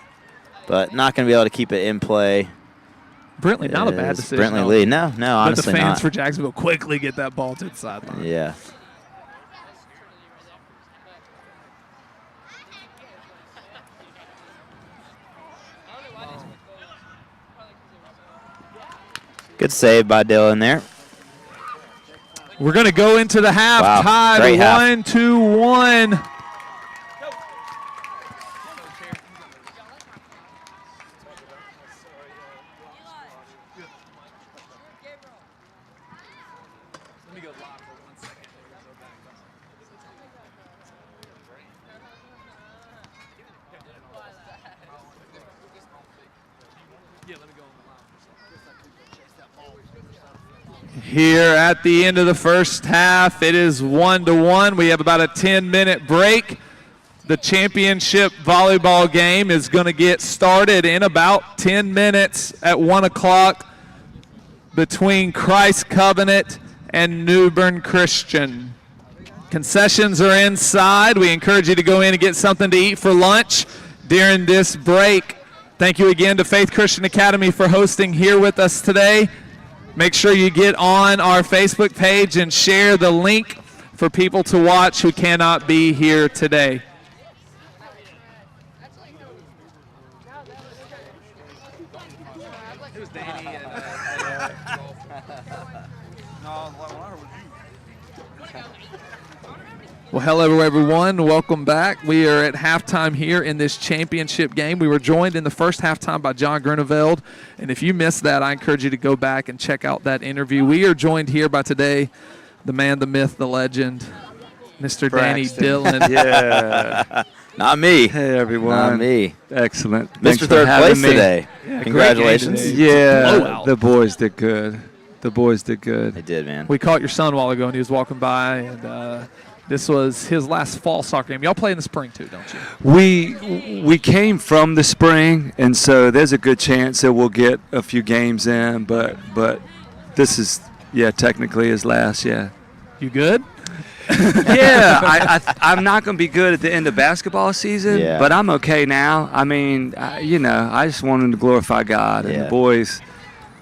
But not going to be able to keep it in play. Brentley, not a bad Is decision. Brentley Lee. No, But honestly the fans not. for Jacksonville quickly get that ball to the sideline. Yeah. Good save by Dylan there. We're going to go into the half Wow, tied great half. 1-1. Here at the end of the first half, it is 1-1. We have about a 10-minute break. The championship volleyball game is going to get started in about 10 minutes at 1 o'clock between Christ Covenant and New Bern Christian. Concessions are inside. We encourage you to go in and get something to eat for lunch during this break. Thank you again to Faith Christian Academy for hosting here with us today. Make sure you get on our Facebook page and share the link for people to watch who cannot be here today. Well, hello, everyone. Welcome back. We are at halftime here in this championship game. We were joined in the first halftime by John Grunewald, and if you missed that, I encourage you to go back and check out that interview. We are joined here by today, the man, the myth, the legend, Mr. Danny Dillon. Yeah. Not me. Hey, everyone. Not me. Excellent. Thanks Mr. for Third having place me. today. Yeah, Congratulations. great game today. Yeah, Blowout. the boys did good. The boys did They good. did, man. We caught your son a while ago, and he was walking by, and this was his last fall soccer game. Y'all play in the spring, too, don't you? We came from the spring, and so there's a good chance that we'll get a few games in, but this is, technically his last, yeah. You good? Yeah, I'm not going to be good at the end of basketball season, Yeah. but I'm okay now. I mean, I just wanted to glorify God, and Yeah. the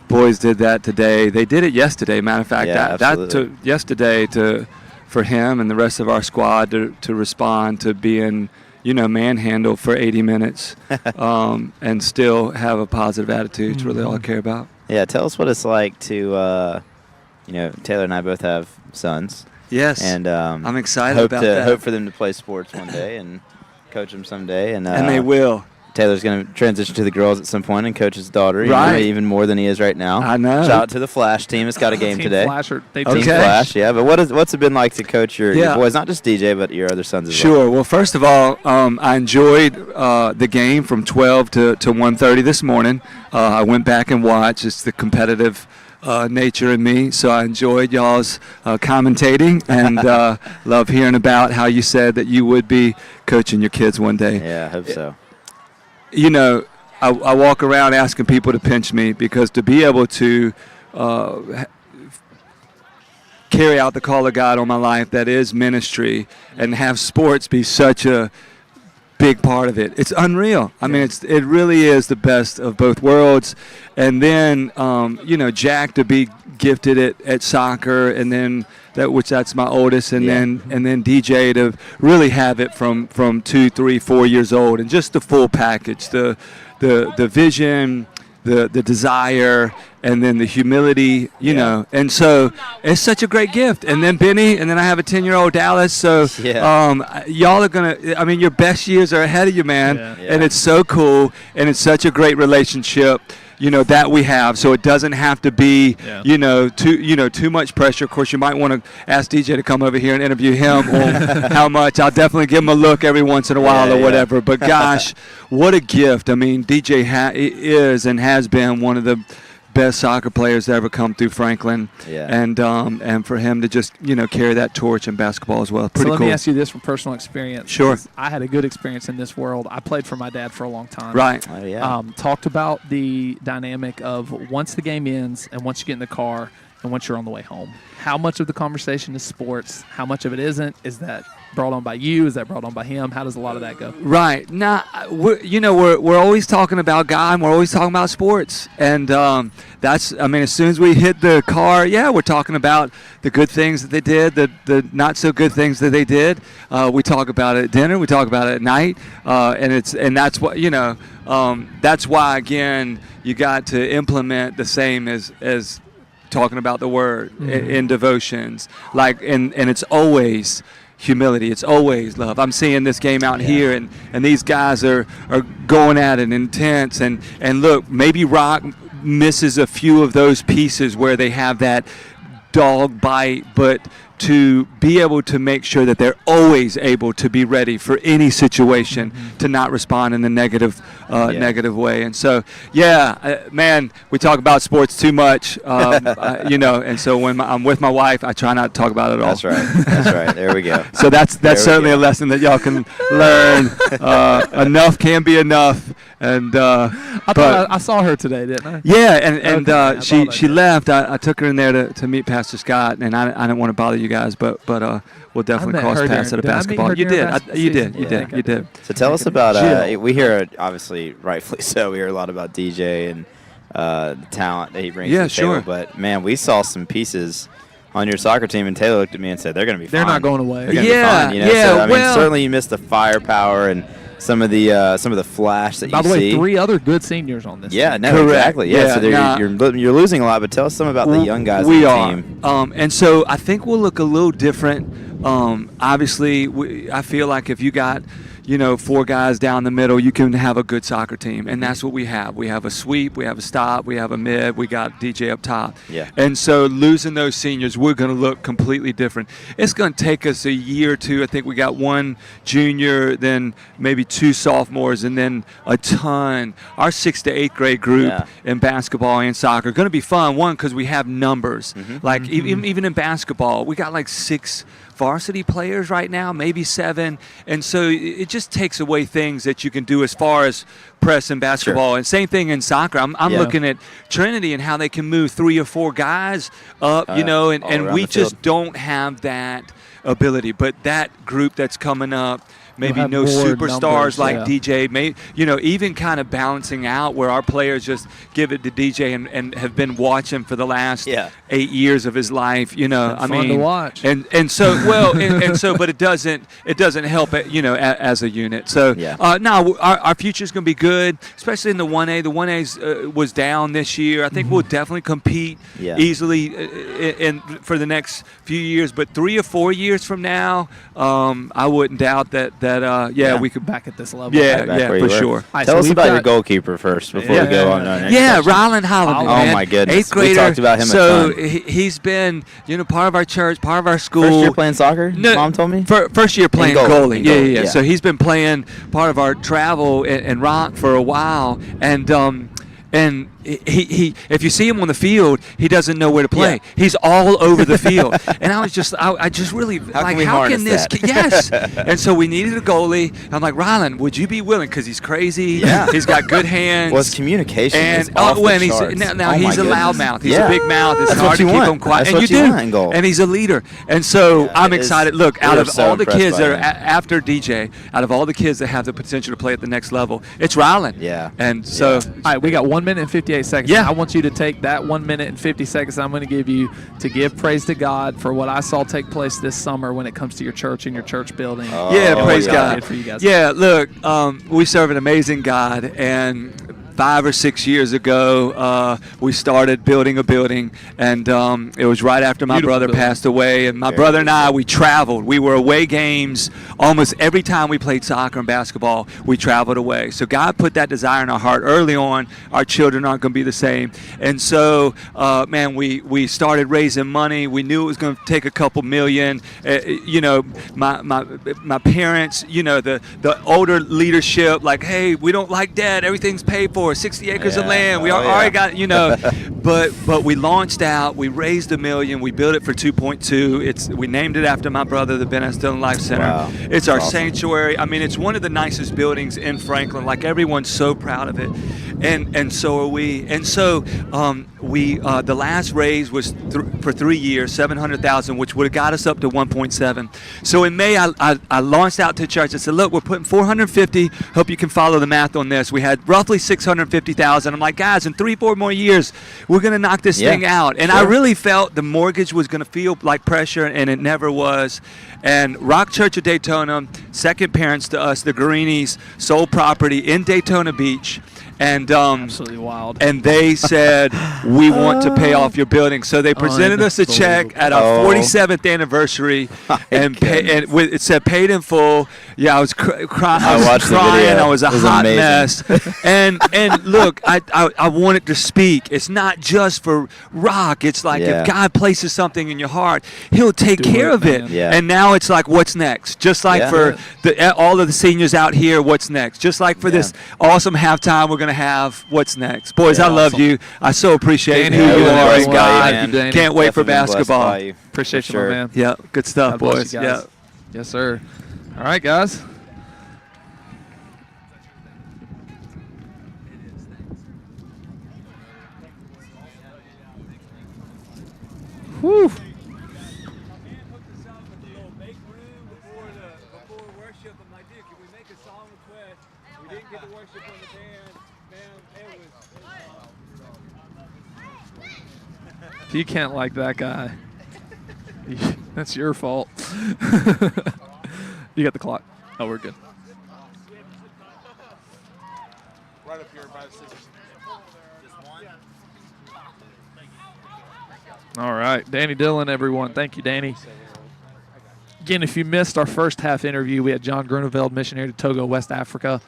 boys did that today. They did it yesterday. Matter of fact, Yeah, that absolutely. took yesterday for him and the rest of our squad to respond to being, manhandled for 80 minutes and still have a positive attitude. It's really all I care about. Yeah, tell us what it's like to, Taylor and I both have sons. Yes, And I'm excited hope about to that. hope for them to play sports one day and coach them someday. And they will. Taylor's going to transition to the girls at some point and coach his daughter, Right. even more than he is right now. I know. Shout out to the Flash team. It's got a game Team today. Flasher, they Okay. Team Flash, yeah. But what's it been like to coach your boys, not just DJ, but your other sons as well? Sure. Well, first of all, I enjoyed the game from 12 to 1:30 this morning. I went back and watched. It's the competitive nature in me, so I enjoyed y'all's commentating and love hearing about how you said that you would be coaching your kids one day. Yeah, I hope so. I walk around asking people to pinch me because to be able to carry out the call of God on my life, that is ministry, and have sports be such a big part of it. It's unreal. I mean, it really is the best of both worlds. And then, Jack to be gifted at soccer, and then that's my oldest, and then DJ to really have it from 2, 3, 4 years old, and just the full package, the vision, the desire, and then the humility, you know. And so it's such a great gift. And then Benny, and then I have a 10-year-old Dallas. So y'all are going to, your best years are ahead of you, man. Yeah. And it's so cool, and it's such a great relationship, that we have. So it doesn't have to be, too much pressure. Of course, you might want to ask DJ to come over here and interview him on how much. I'll definitely give him a look every once in a while or whatever. But gosh, what a gift. I mean, DJ is and has been one of the best soccer players to ever come through Franklin, and for him to just carry that torch in basketball as well. Pretty so let cool. me ask you this from personal experience. Sure. I had a good experience in this world. I played for my dad for a long time. Right. Oh, yeah. Talked about the dynamic of once the game ends and once you get in the car and once you're on the way home. How much of the conversation is sports? How much of it isn't? Is that brought on by you? Is that brought on by him? How does a lot of that go? Right. Now, we're always talking about God, and we're always talking about sports. And as soon as we hit the car, we're talking about the good things that they did, the not so good things that they did. We talk about it at dinner. We talk about it at night. And that's what, that's why, again, you got to implement the same as talking about the word in devotions. And it's always humility. It's always love. I'm seeing this game out here, and these guys are going at it intense. And look, maybe Rock misses a few of those pieces where they have that dog bite, but to be able to make sure that they're always able to be ready for any situation, to not respond in the negative way. And so, man, we talk about sports too much, and so when I'm with my wife, I try not to talk about it at all. That's right. That's right. There we go. So that's certainly a lesson that y'all can learn. Enough can be enough. And I saw her today, didn't I? Yeah, and Okay, she left. I took her in there to meet Pastor Scott, and I didn't want to bother you guys, but we'll definitely cross paths at a basketball. You did. So tell us about we hear, obviously, rightfully so, we hear a lot about DJ and the talent that he brings to the table. But, man, we saw some pieces on your soccer team, and Taylor looked at me and said, they're going to be fine. They're not going away. They're going to be fine. So, certainly you missed the firepower and some of the flash that you see. By the way, 3 other good seniors on this team. Yeah, no, Correct. exactly. Yeah, so you're losing a lot, but tell us some about the young guys on the team. And so I think we'll look a little different obviously, I feel like if you got, 4 guys down the middle, you can have a good soccer team, and that's what we have. We have a sweep, we have a stop, we have a mid, we got DJ up top. Yeah. And so losing those seniors, we're going to look completely different. It's going to take us a year or two. I think we got 1 junior, then maybe 2 sophomores, and then a ton. Our 6th to 8th grade group in basketball and soccer going to be fun. One, because we have numbers. Like even in basketball, we got like 6 varsity players right now, maybe 7, and so it just takes away things that you can do as far as press and basketball. Sure. And same thing in soccer. I'm looking at Trinity and how they can move 3 or 4 guys up, and we just don't have that ability. But that group that's coming up, maybe no superstars numbers, like DJ, even kind of balancing out where our players just give it to DJ and have been watching for the last 8 years of his life. Fun to watch. And so, but it doesn't help it, as a unit. So no, our future's going to be good, especially in the 1A. The 1A was down this year. I think we'll definitely compete easily in for the next few years. But 3 or 4 years from now, I wouldn't doubt that we could back at this level. For sure. Tell us about your goalkeeper first before we go on. Rylan Holloman. Oh my goodness, 8th grader. We talked about him. So a ton. he's been part of our church, part of our school. First year playing soccer. No, Mom told me. First year playing goalie. goalie. Yeah. So he's been playing part of our travel in Rock for a while, and he if you see him on the field, he doesn't know where to play. He's all over the field. And I just really how can this yes. And so we needed a goalie. I'm like, Rylan, would you be willing? Because he's crazy. Yeah. He's got good hands. Well, his communication is and off the he's charts. now Oh he's my a goodness. loudmouth. He's a big mouth. It's That's hard what to you keep want. him quiet. That's And what you you do. want in goal. And he's a leader. And so I'm it is- excited. Look, we out are of so all the impressed kids by that are him. after DJ, out of all the kids that have the potential to play at the next level, it's Rylan. Yeah. And so All right, we got 1 minute and 58 seconds. Yeah. I want you to take that 1 minute and 50 seconds I'm going to give you to give praise to God for what I saw take place this summer when it comes to your church and your church building. praise yeah. God. Good for you guys. Yeah, look, we serve an amazing God, and 5 or 6 years ago, we started building a building, and it was right after my Beautiful brother building. passed away. And my brother and I, we traveled. We were away games almost every time we played soccer and basketball. We traveled away. So God put that desire in our heart early on. Our children aren't going to be the same. And so, we started raising money. We knew it was going to take a couple million. My parents, the older leadership, like, hey, we don't like debt. Everything's paid for. 60 acres of land. We already got, but we launched out. We raised $1 million. We built it for 2.2. We named it after my brother, the Ben S. Dillon Life Center. Wow. It's our Awesome. sanctuary. I mean, it's one of the nicest buildings in Franklin. Like, everyone's so proud of it, and so are we. And so the last raise was for 3 years, $700,000, which would have got us up to 1.7. So in May, I launched out to church. I said, look, we're putting 450. Hope you can follow the math on this. We had roughly 650,000. I'm like, guys, in 3-4 more years, we're going to knock this thing out. And I really felt the mortgage was going to feel like pressure, and it never was. And Rock Church of Daytona, second parents to us, the Guarinis, sold property in Daytona Beach. And Absolutely wild. And they said, we want to pay off your building. So they presented us a check at our 47th anniversary, and it said paid in full. Yeah, I was crying. I was watched the crying. video. I was a It was hot amazing. mess. And look, I wanted to speak. It's not just for Rock. It's like if God places something in your heart, He'll take care of it. man. Yeah. And now it's like, what's next? Just like for all of the seniors out here, what's next? Just like for this awesome halftime, we're going to have what's next. Boys, I love you. I so appreciate Danny, who you yeah, are, blessed and by you, God. man. Danny. Can't wait for Definitely been blessed basketball. by you. Appreciate For you, sure. my man. Yeah, good stuff, God bless boys. you guys. Yeah. Yes, sir. All right, guys. Whew. If you can't like that guy, that's your fault. You got the clock. Oh, we're good. Right up here by the scissors. All right. Danny Dillon, everyone. Thank you, Danny. Again, if you missed our first half interview, we had John Grunewald, missionary to Togo, West Africa.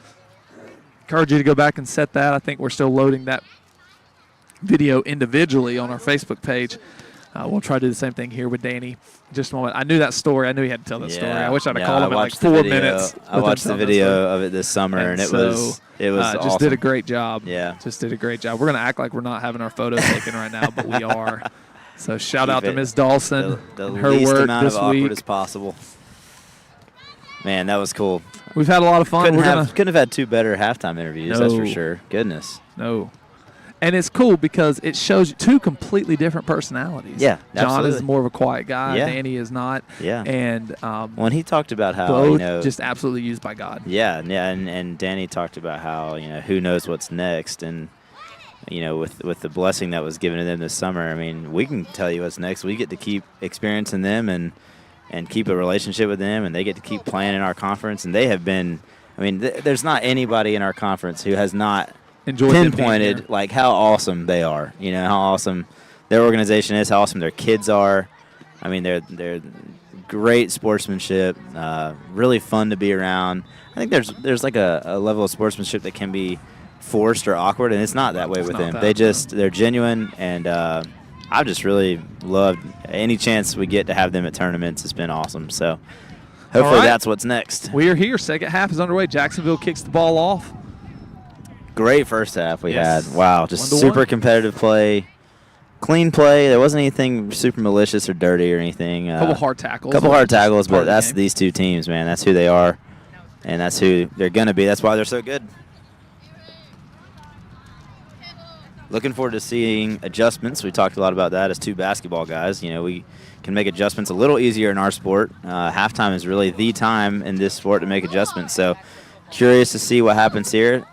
Encourage you to go back and set that. I think we're still loading that video individually on our Facebook page. We'll try to do the same thing here with Danny in just a moment. I knew that story. I knew he had to tell that story. I wish I'd have called him in like 4 minutes. I watched the video of it this summer, and it was awesome. Just did a great job. Yeah. Just did a great job. We're going to act like we're not having our photos taken right now, but we are. So shout out to Miss Dawson the and her least work amount this of awkward week. as possible. Man, that was cool. We've had a lot of fun. Couldn't have had 2 better halftime interviews, that's for sure. Goodness. No. And it's cool because it shows you 2 completely different personalities. Yeah, John absolutely. is more of a quiet guy. Yeah. Danny is not. Yeah. And when he talked about how, both just absolutely used by God. Yeah, and Danny talked about how, who knows what's next, and with the blessing that was given to them this summer, I mean, we can tell you what's next. We get to keep experiencing them and keep a relationship with them, and they get to keep playing in our conference, and they have been. I mean, there's not anybody in our conference who has not pinpointed like how awesome they are. How awesome their organization is, how awesome their kids are. I mean, they're great sportsmanship, really fun to be around. I think there's like a level of sportsmanship that can be forced or awkward, and it's not that way with them. They're genuine, and I've just really loved any chance we get to have them at tournaments. It's been awesome. So hopefully that's what's next. We are here. Second half is underway. Jacksonville kicks the ball off. Great first half we Yes. had. Wow, just 1-1. super competitive play. Clean play. There wasn't anything super malicious or dirty or anything. Couple hard tackles. But that's these 2 teams, man. That's who they are, and that's who they're going to be. That's why they're so good. Looking forward to seeing adjustments. We talked a lot about that as 2 basketball guys. We can make adjustments a little easier in our sport. Halftime is really the time in this sport to make adjustments. So curious to see what happens here.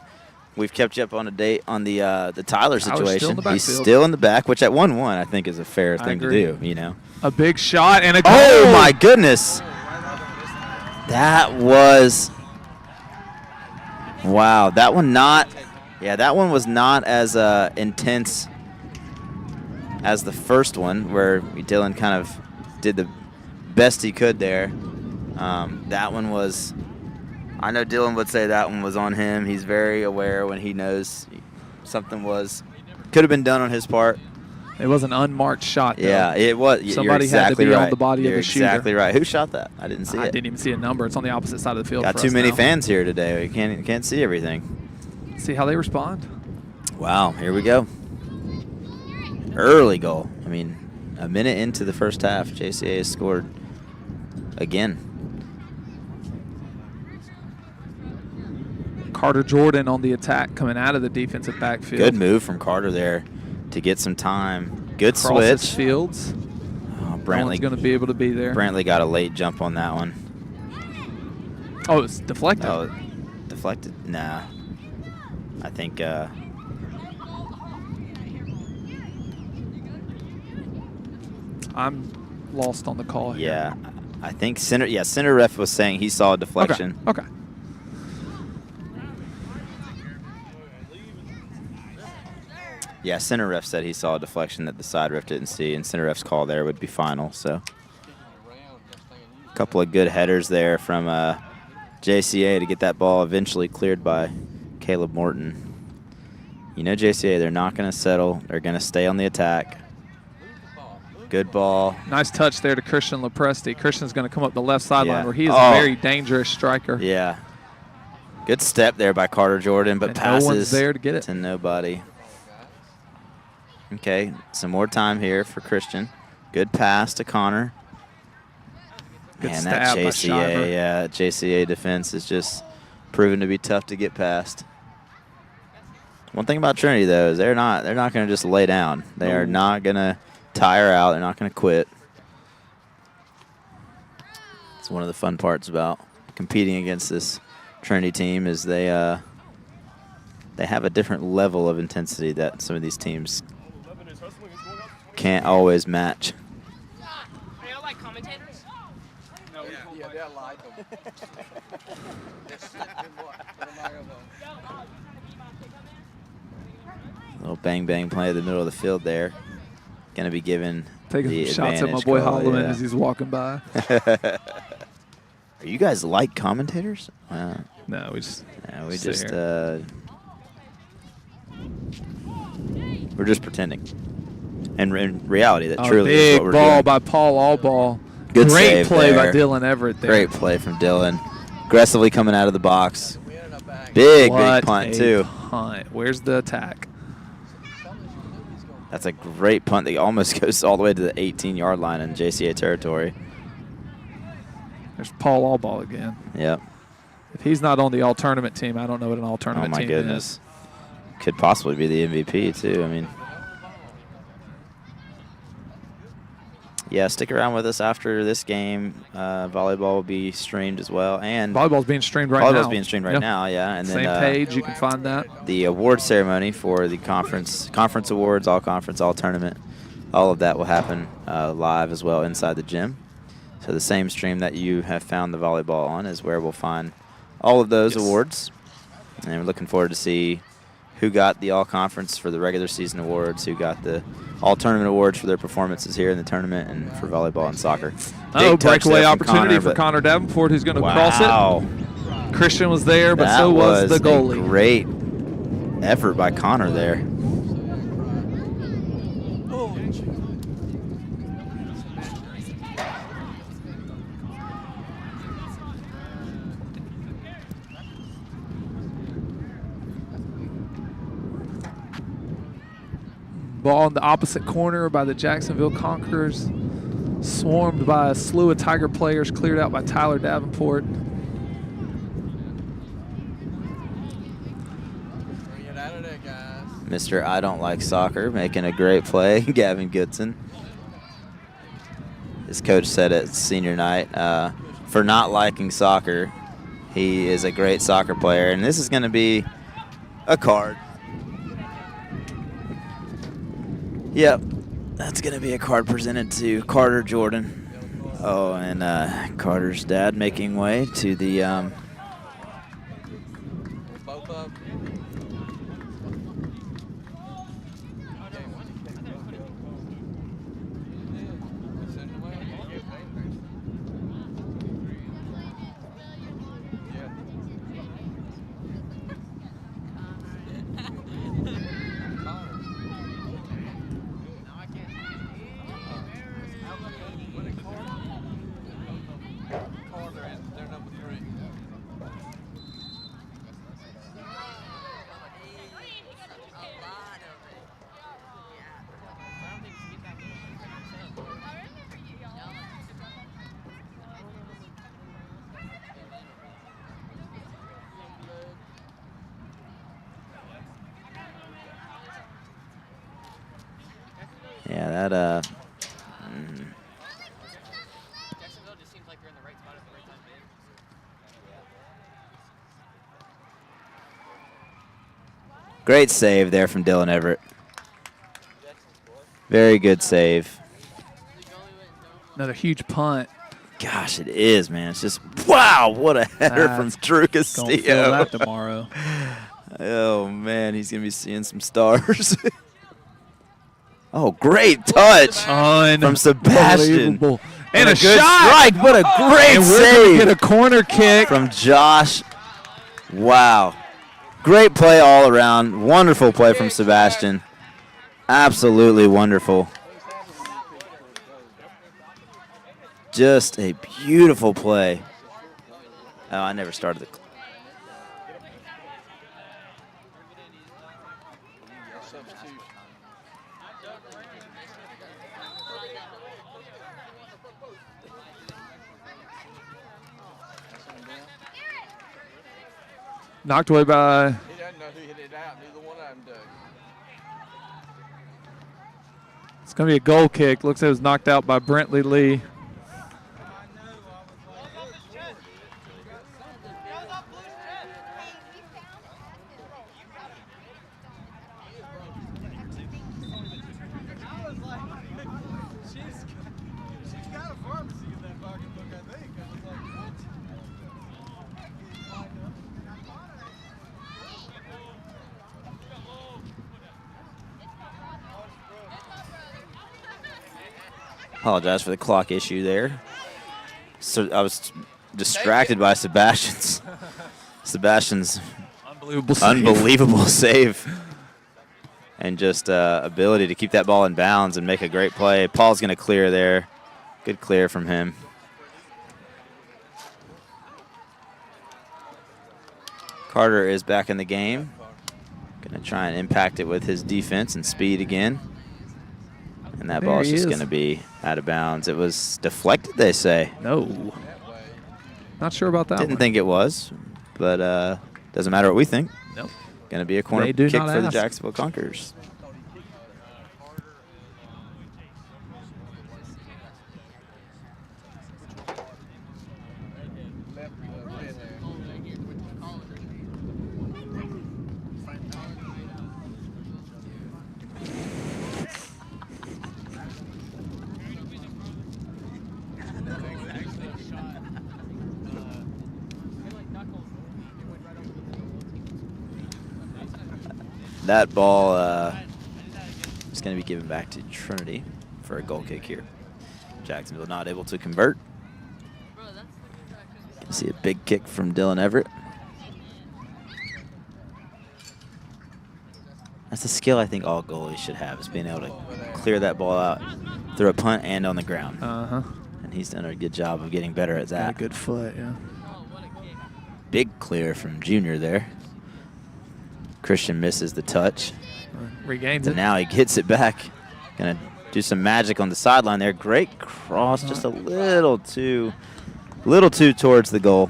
We've kept you up on a date on the Tyler situation. He's still in the back, which at 1-1 I think is a fair thing to do. A big shot and a goal. Oh my goodness! That was wow. That one was not as intense as the first one, where Dylan kind of did the best he could there. That one was. I know Dylan would say that one was on him. He's very aware when he knows something could have been done on his part. It was an unmarked shot, though. Yeah, it was. Somebody had to be on the body of the shooter. You're exactly right. Who shot that? I didn't see it. I didn't even see a number. It's on the opposite side of the field. Got too many fans here today. We can't see everything. See how they respond. Wow, here we go. Early goal. I mean, a minute into the first half, JCA has scored again. Carter Jordan on the attack coming out of the defensive backfield. Good move from Carter there to get some time. Good Crosses switch. Fields. Oh, Brantley's going to be able to be there. Brantley got a late jump on that one. Oh, it's deflected. Oh, deflected? Nah. I think I'm lost on the call here. yeah. I think center ref was saying he saw a deflection. Okay. Yeah, center ref said he saw a deflection that the side ref didn't see, and center ref's call there would be final. So a couple of good headers there from JCA to get that ball eventually cleared by Caleb Morton. JCA, they're not going to settle. They're going to stay on the attack. Good ball. Nice touch there to Christian Lepresti. Christian's going to come up the left sideline where he is a very dangerous striker. Yeah. Good step there by Carter Jordan, but passes no one's there to get it. to nobody. Okay, some more time here for Christian. Good pass to Connor. Good Man, stab that by JCA, JCA defense is just proven to be tough to get past. One thing about Trinity though is they're not going to just lay down. They are not going to tire out. They're not going to quit. It's one of the fun parts about competing against this Trinity team is they have a different level of intensity that some of these teams can't always match. Are y'all like commentators? No, yeah, they're like them. Little bang bang play in the middle of the field there. Going to be given Taking the some shots at my advantage boy call, Holloman yeah. as he's walking by. Are you guys like commentators? No, we just we sit just here. we're just pretending. And in reality, that Oh, truly is big what we're ball doing. by Paul Allball. Good Great save play by there. Dylan Everett there. Great play from Dylan. Aggressively coming out of the box. We ended up back. Big What punt, a too. punt. Where's the attack? That's a great punt that almost goes all the way to the 18-yard line in JCA territory. There's Paul Allball again. Yep. If he's not on the all-tournament team, I don't know what an all-tournament Oh, my team goodness. Could possibly be the MVP, too. I mean, yeah, stick around with us after this game. Volleyball will be streamed as well. And Volleyball's being streamed right now. volleyball's being streamed right Yep. now, yeah. And Same then page, you can find that. the award ceremony for the conference awards, all conference, all tournament, all of that will happen live as well inside the gym. So the same stream that you have found the volleyball on is where we'll find all of those awards. And we're looking forward to see who got the all-conference for the regular season awards, who got the all-tournament awards for their performances here in the tournament, and for volleyball and soccer. Oh, Big touch breakaway there from opportunity for but- Connor Davenport, who's going to cross Wow. it. Christian was there, but That so was the a goalie. great effort by Connor there. Ball in the opposite corner by the Jacksonville Conquerors. Swarmed by a slew of Tiger players, cleared out by Tyler Davenport. Bring it out of there, guys. Mr. I Don't Like Soccer making a great play, Gavin Goodson. His coach said at senior night, for not liking soccer, he is a great soccer player. And this is going to be a card. Yep, that's going to be a card presented to Carter Jordan. Oh, and Carter's dad making way to the Both up. Send them away. They're number 3. yeah, that Jacksonville just seems like they're in the right spot at the right time, man. great save there from Dylan Everett. Very good save. Another huge punt. Gosh, it is, man. It's just, wow, what a header from Drew Gonna feel Castillo. that tomorrow. Oh, man, he's going to be seeing some stars. Oh, great touch from Sebastian. Unbelievable. And a good shot. strike. What a great And we're going to save get a corner kick. from Josh. Wow. Great play all around. Wonderful play from Sebastian. Absolutely wonderful. Just a beautiful play. Oh, I never started the. Substitution. Knocked away by He doesn't know who hit it out. Neither one of them do. It's going to be a goal kick. Looks like it was knocked out by Brentley Lee. Apologize for the clock issue there. So I was distracted by Sebastian's Unbelievable save. And just ability to keep that ball in bounds and make a great play. Paul's going to clear there. Good clear from him. Carter is back in the game. Going to try and impact it with his defense and speed again. And that ball is just going to be out of bounds. It was deflected, they say. No. Not sure about that. Didn't think it was, but doesn't matter what we think. Nope. Going to be a corner kick for the Jacksonville Conquerors. That ball is going to be given back to Trinity for a goal kick here. Jacksonville not able to convert. Can see a big kick from Dylan Everett. That's a skill I think all goalies should have, is being able to clear that ball out through a punt and on the ground. And he's done a good job of getting better at that. Got a good foot, yeah. Big clear from Junior there. Christian misses the touch. Regains and it. Now he gets it back. Gonna do some magic on the sideline there. Great cross, just a little too towards the goal.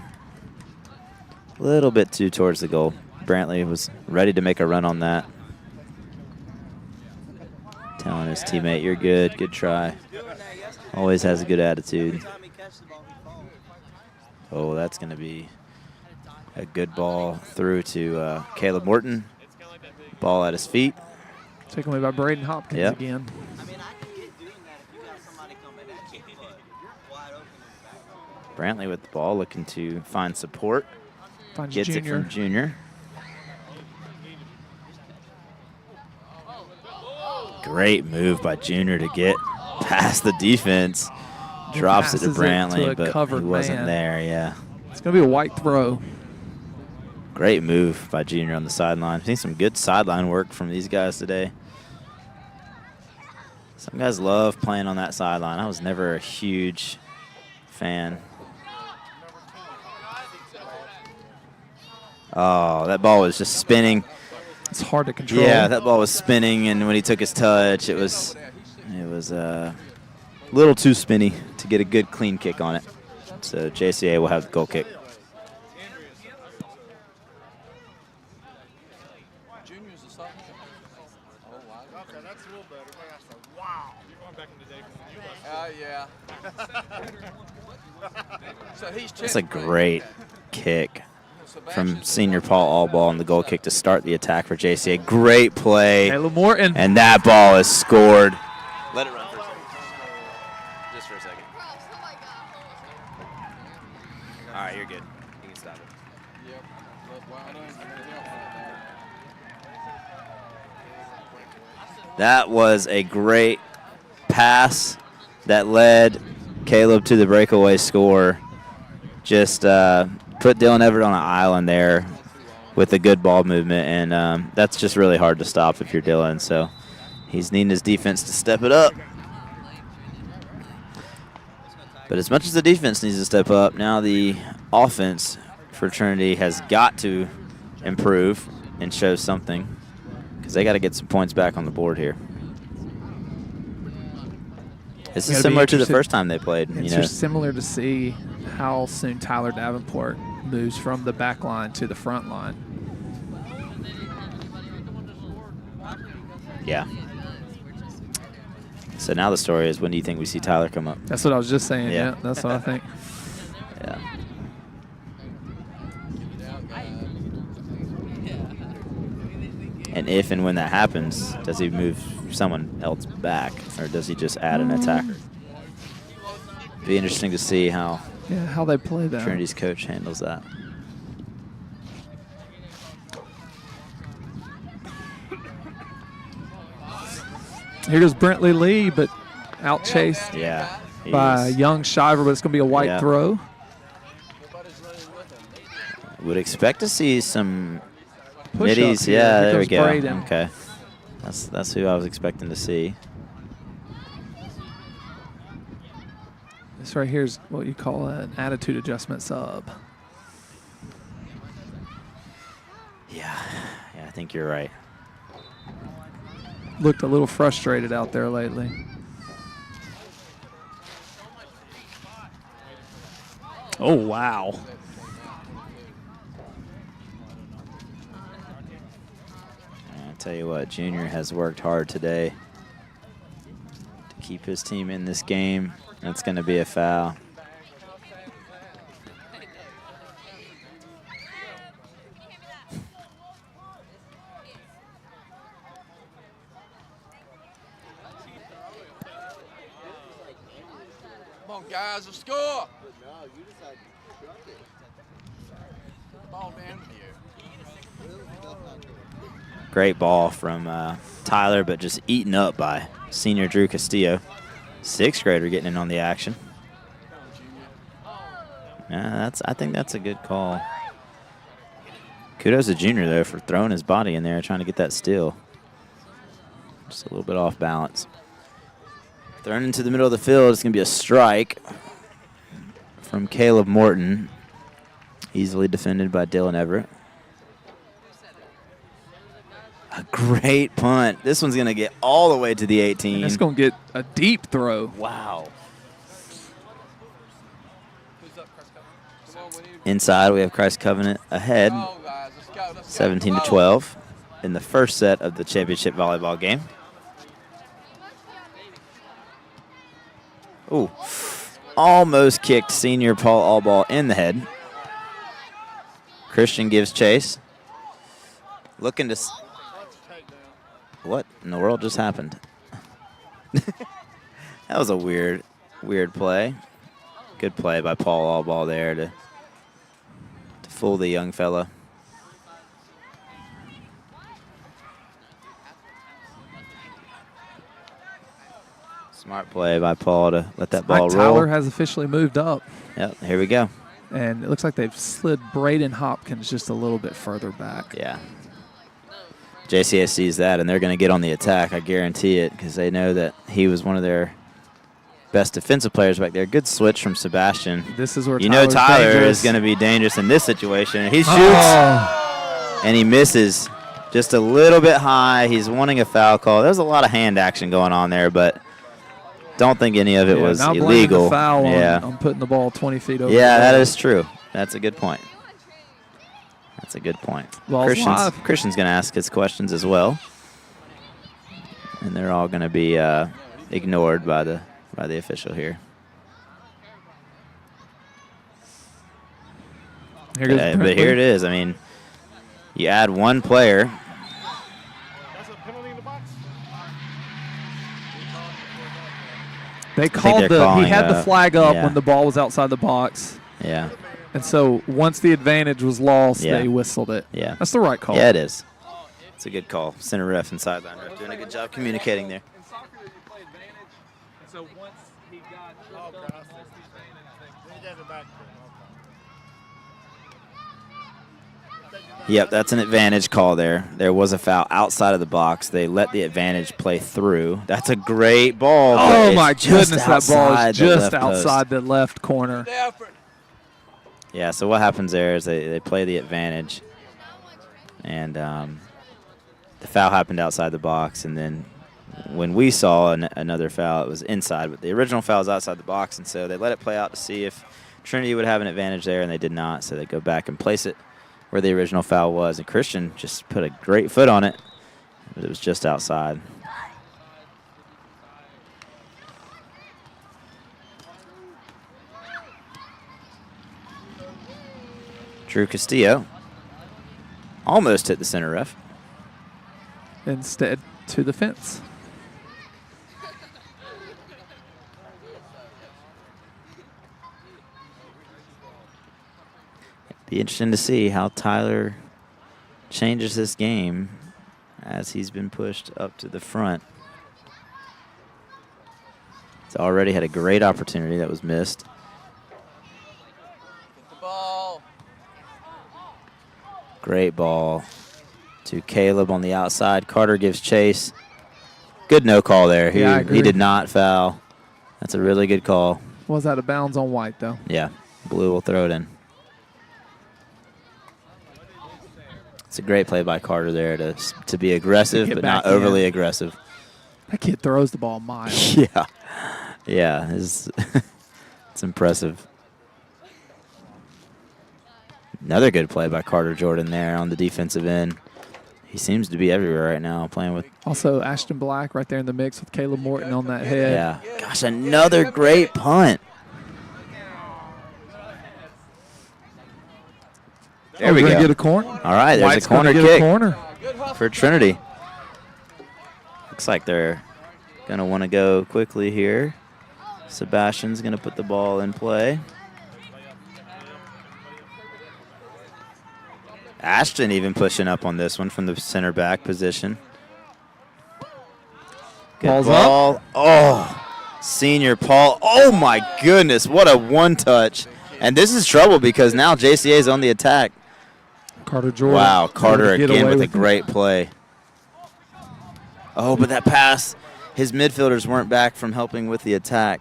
A little bit too towards the goal. Brantley was ready to make a run on that. Telling his teammate, "You're good, good try." Always has a good attitude. Oh, that's gonna be a good ball through to Caleb Morton. Ball at his feet. Taken away by Braden Hopkins again. Brantley with the ball, looking to find support. Gets it from Junior. Great move by Junior to get past the defense. Drops it to Brantley, but he wasn't there, yeah. It's going to be a white throw. Great move by Junior on the sideline. I've seen some good sideline work from these guys today. Some guys love playing on that sideline. I was never a huge fan. Oh, that ball was just spinning. It's hard to control. Yeah, that ball was spinning, and when he took his touch, it was a little too spinny to get a good clean kick on it. So JCA will have the goal kick. Yeah. So That's a great kick from senior Paul Allball on the goal kick to start the attack for JCA. Great play. Caleb Morton. And that ball is scored. Let it run for a second. Just for a second. All right, you're good. You can stop it. That was a great pass that led Caleb to the breakaway score. Just put Dylan Everett on an island there with a good ball movement, and that's just really hard to stop if you're Dylan. So he's needing his defense to step it up. But as much as the defense needs to step up, now the offense for Trinity has got to improve and show something, because they got to get some points back on the board here. This is similar to the first time they played. It's just similar to see how soon Tyler Davenport moves from the back line to the front line. Yeah. So now the story is, when do you think we see Tyler come up? That's what I was just saying. Yeah, that's what I think. Yeah. And if and when that happens, does he move someone else back, or does he just add an attacker? Be interesting to see how they play that. Trinity's coach handles that. Here goes Brentley Lee, but out chased by young Shiver, but it's going to be a white throw. would expect to see some Push up middies. here. Yeah, Here there we comes go. Braden. Okay. That's who I was expecting to see. This right here is what you call an attitude adjustment sub. Yeah, I think you're right. Looked a little frustrated out there lately. Oh, wow. I'll tell you what, Junior has worked hard today to keep his team in this game. That's going to be a foul. Come on, guys, let's score. Ball down here. Great ball from Tyler, but just eaten up by senior Drew Castillo. 6th grader getting in on the action. Yeah, I think that's a good call. Kudos to Junior, though, for throwing his body in there, trying to get that steal. Just a little bit off balance. Thrown into the middle of the field. It's going to be a strike from Caleb Morton. Easily defended by Dylan Everett. A great punt. This one's going to get all the way to the 18. And it's going to get a deep throw. Wow. Inside, we have Christ Covenant ahead, 17-12 in the first set of the championship volleyball game. Ooh, almost kicked senior Paul Allball in the head. Christian gives chase. Looking to... What in the world just happened? That was a weird play. Good play by Paul Allball there to fool the young fella. Smart play by Paul to let that ball roll. Tyler has officially moved up. Yep, here we go. And it looks like they've slid Braden Hopkins just a little bit further back. Yeah. JCS sees that, and they're going to get on the attack, I guarantee it, because they know that he was one of their best defensive players back there. Good switch from Sebastian. This is where you know Tyler dangerous. is going to be dangerous in this situation. He shoots, and he misses just a little bit high. He's wanting a foul call. There's a lot of hand action going on there, but don't think any of it was not illegal. The foul yeah. on putting the ball 20 feet over. Yeah, that is true. That's a good point. That's a good point. Ball's Christian's going to ask his questions as well, and they're all going to be ignored by the official here. Here goes but here it is. I mean, you add one player. They called he had the flag up yeah. when the ball was outside the box. Yeah. And so once the advantage was lost, Yeah. they whistled it. Yeah. That's the right call. Yeah, it is. It's a good call. Center ref and sideline ref doing a good job communicating there. In soccer, you play advantage. And so once he got Yep, that's an advantage call there. There was a foul outside of the box. They let the advantage play through. That's a great ball. Oh, my goodness, that ball is just left outside post. the left corner. Yeah, so what happens there is they play the advantage, and the foul happened outside the box, and then when we saw another foul, it was inside, but the original foul was outside the box, and so they let it play out to see if Trinity would have an advantage there, and they did not, so they go back and place it where the original foul was, and Christian just put a great foot on it, but it was just outside. Drew Castillo almost hit the center ref. Instead, to the fence. Be interesting to see how Tyler changes this game as he's been pushed up to the front. He's already had a great opportunity that was missed. Get the ball. Great ball to Caleb on the outside. Carter gives chase. Good no call there. Yeah, I agree. He did not foul. That's a really good call. Was out of bounds on White, though. Yeah, Blue will throw it in. It's a great play by Carter there to be aggressive, get but not back in. overly aggressive. That kid throws the ball miles. Yeah, yeah, it's impressive. Another good play by Carter Jordan there on the defensive end. He seems to be everywhere right now, playing with. Also, Ashton Black right there in the mix with Caleb Morton on that head. Yeah, gosh, another great punt. There we We're go. gonna get a corner. All right, there's White's a corner gonna get kick a corner. for Trinity. Looks like they're going to want to go quickly here. Sebastian's going to put the ball in play. Ashton even pushing up on this one from the center back position. Good Ball's ball. Oh, senior Paul. Oh, my goodness. What a one-touch. And this is trouble because now JCA is on the attack. Carter Jordan. Wow, Carter able to get again away with a it. great play. Oh, but that pass, his midfielders weren't back from helping with the attack.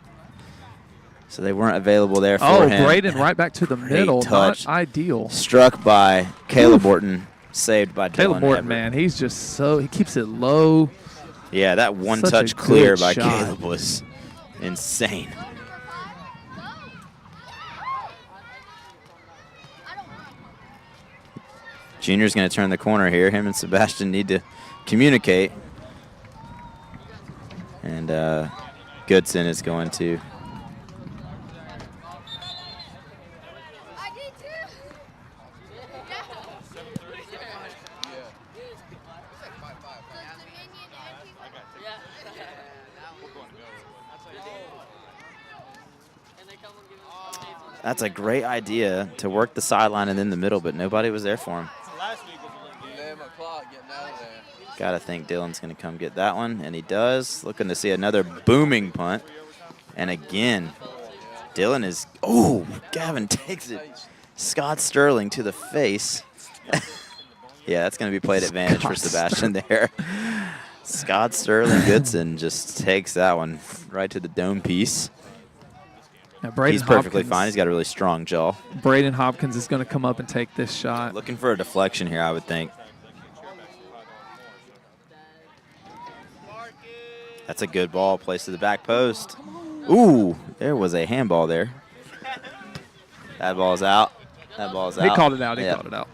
So they weren't available there for him. Oh, Braden right back to the Great middle. touch. Not ideal. Struck by Caleb Morton, saved by Caleb Dylan Morton, Everett. man, he's just he keeps it low. Yeah, that Such a one-touch clear good by shot. Caleb was insane. Junior's going to turn the corner here. Him and Sebastian need to communicate. And Goodson is going to. That's a great idea to work the sideline and in the middle, but nobody was there for him. 11 o'clock getting out of there. Got to think Dylan's going to come get that one, and he does. Looking to see another booming punt. And again, Dylan is, oh, Gavin takes it. Scott Sterling to the face. Yeah, that's going to be played advantage for Sebastian there. Scott Sterling Goodson just takes that one right to the dome piece. Now, Braden He's perfectly Hopkins, fine. He's got a really strong jaw. Braden Hopkins is going to come up and take this shot. Looking for a deflection here, I would think. That's a good ball placed to the back post. Ooh, there was a handball there. That ball's out. That ball's out. He called it out. He Yep. called it out.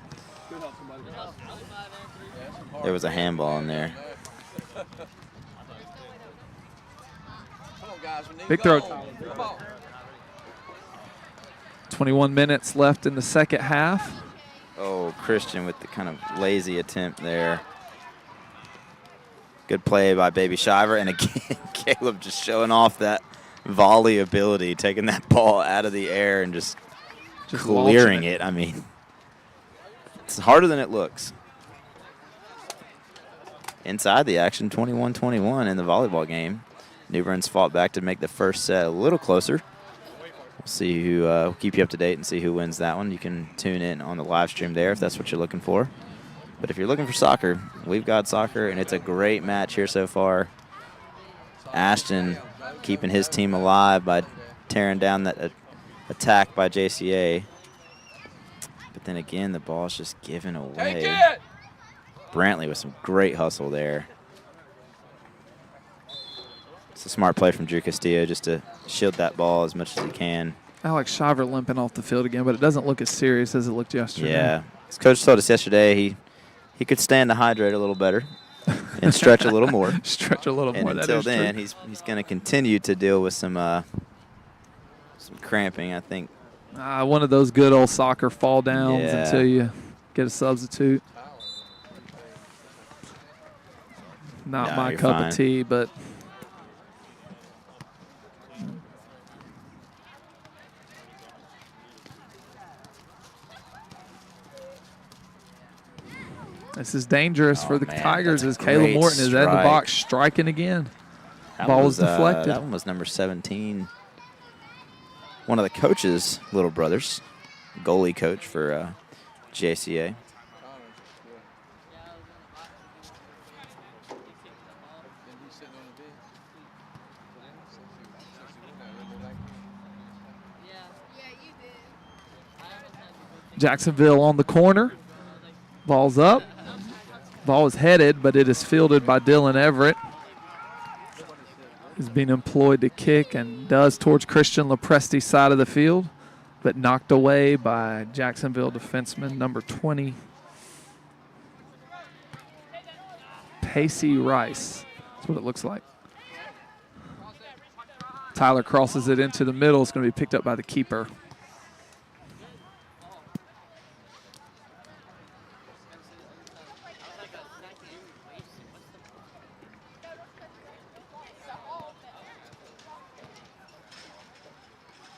There was a handball in there. Come on, guys. We need Big throw. goals. Come on. 21 minutes left in the second half. Oh, Christian with the kind of lazy attempt there. Good play by Baby Shiver. And again, Caleb just showing off that volley ability, taking that ball out of the air and just clearing launching it. I mean, it's harder than it looks. Inside the action, 21-21 in the volleyball game. New Bern's fought back to make the first set a little closer. We'll see who, we'll keep you up to date and see who wins that one. You can tune in on the live stream there if that's what you're looking for. But if you're looking for soccer, we've got soccer, and it's a great match here so far. Ashton keeping his team alive by tearing down that attack by JCA. But then again, the ball's just given Take away. it. Brantley with some great hustle there. It's a smart play from Drew Castillo just to shield that ball as much as he can. Alex Shiver limping off the field again, but it doesn't look as serious as it looked yesterday. Yeah. His coach told us yesterday he could stand to hydrate a little better and stretch a little more. Stretch a little And more. That until is then, true. he's going to continue to deal with some cramping, I think. One of those good old soccer fall downs Yeah. until you get a substitute. Not No, my you're cup fine. of tea, but this is dangerous for the man, Tigers that's as a Caleb great Morton is in the strike. box striking again. That Ball was was, deflected. That one was number 17. One of the coach's little brothers, goalie coach for JCA. Jacksonville on the corner. Ball's up. Ball is headed, but it is fielded by Dylan Everett. He's being employed to kick and does towards Christian Lepresti's side of the field, but knocked away by Jacksonville defenseman number 20, Pacey Rice. That's what it looks like. Tyler crosses it into the middle. It's going to be picked up by the keeper.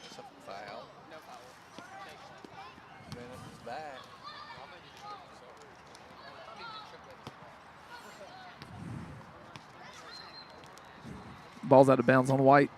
It's a foul. Bennett is back. Ball's out of bounds on White.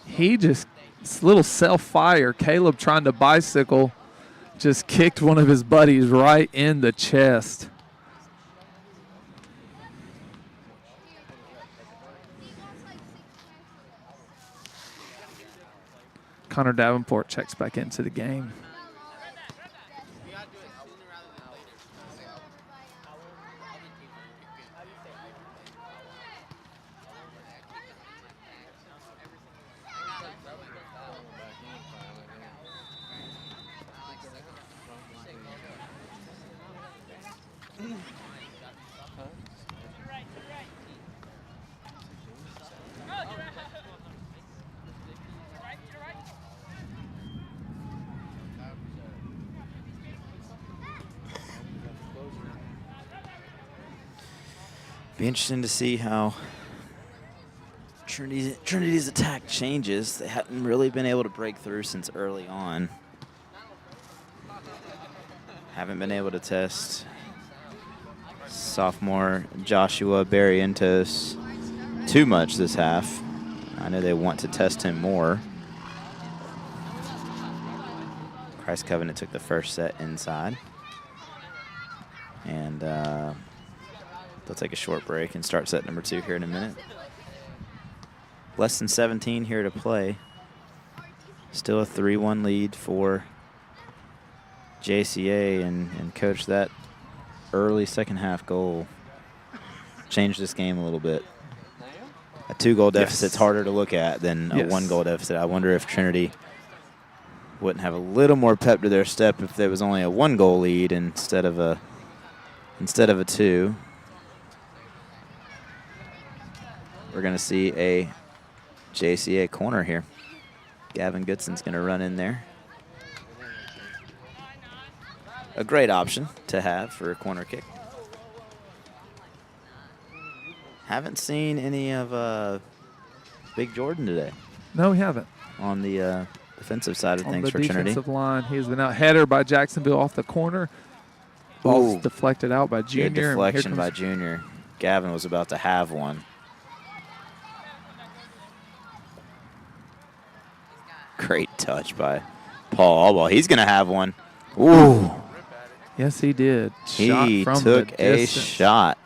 He just, this little self-fire, Caleb trying to bicycle, just kicked one of his buddies right in the chest. Connor Davenport checks back into the game. Be interesting to see how Trinity's attack changes. They hadn't really been able to break through since early on. Haven't been able to test sophomore Joshua Barrientos too much this half. I know they want to test him more. Christ Covenant took the first set inside. And they'll take a short break and start set number 2 here in a minute. Less than 17 here to play. Still a 3-1 lead for JCA, and coach, that early second half goal changed this game a little bit. A 2-goal deficit's harder to look at than a 1-goal deficit. I wonder if Trinity wouldn't have a little more pep to their step if there was only a 1-goal lead instead of a 2. We're going to see a JCA corner here. Gavin Goodson's going to run in there. A great option to have for a corner kick. Haven't seen any of Big Jordan today. No, we haven't. On the defensive side of things for Trinity. Trinity. Defensive line, he has been out. Header by Jacksonville off the corner. Ball's deflected out by Junior. Good deflection by Junior. Gavin was about to have one. Great touch by Paul Allball. He's going to have one. Ooh. Yes, he did. He took a shot.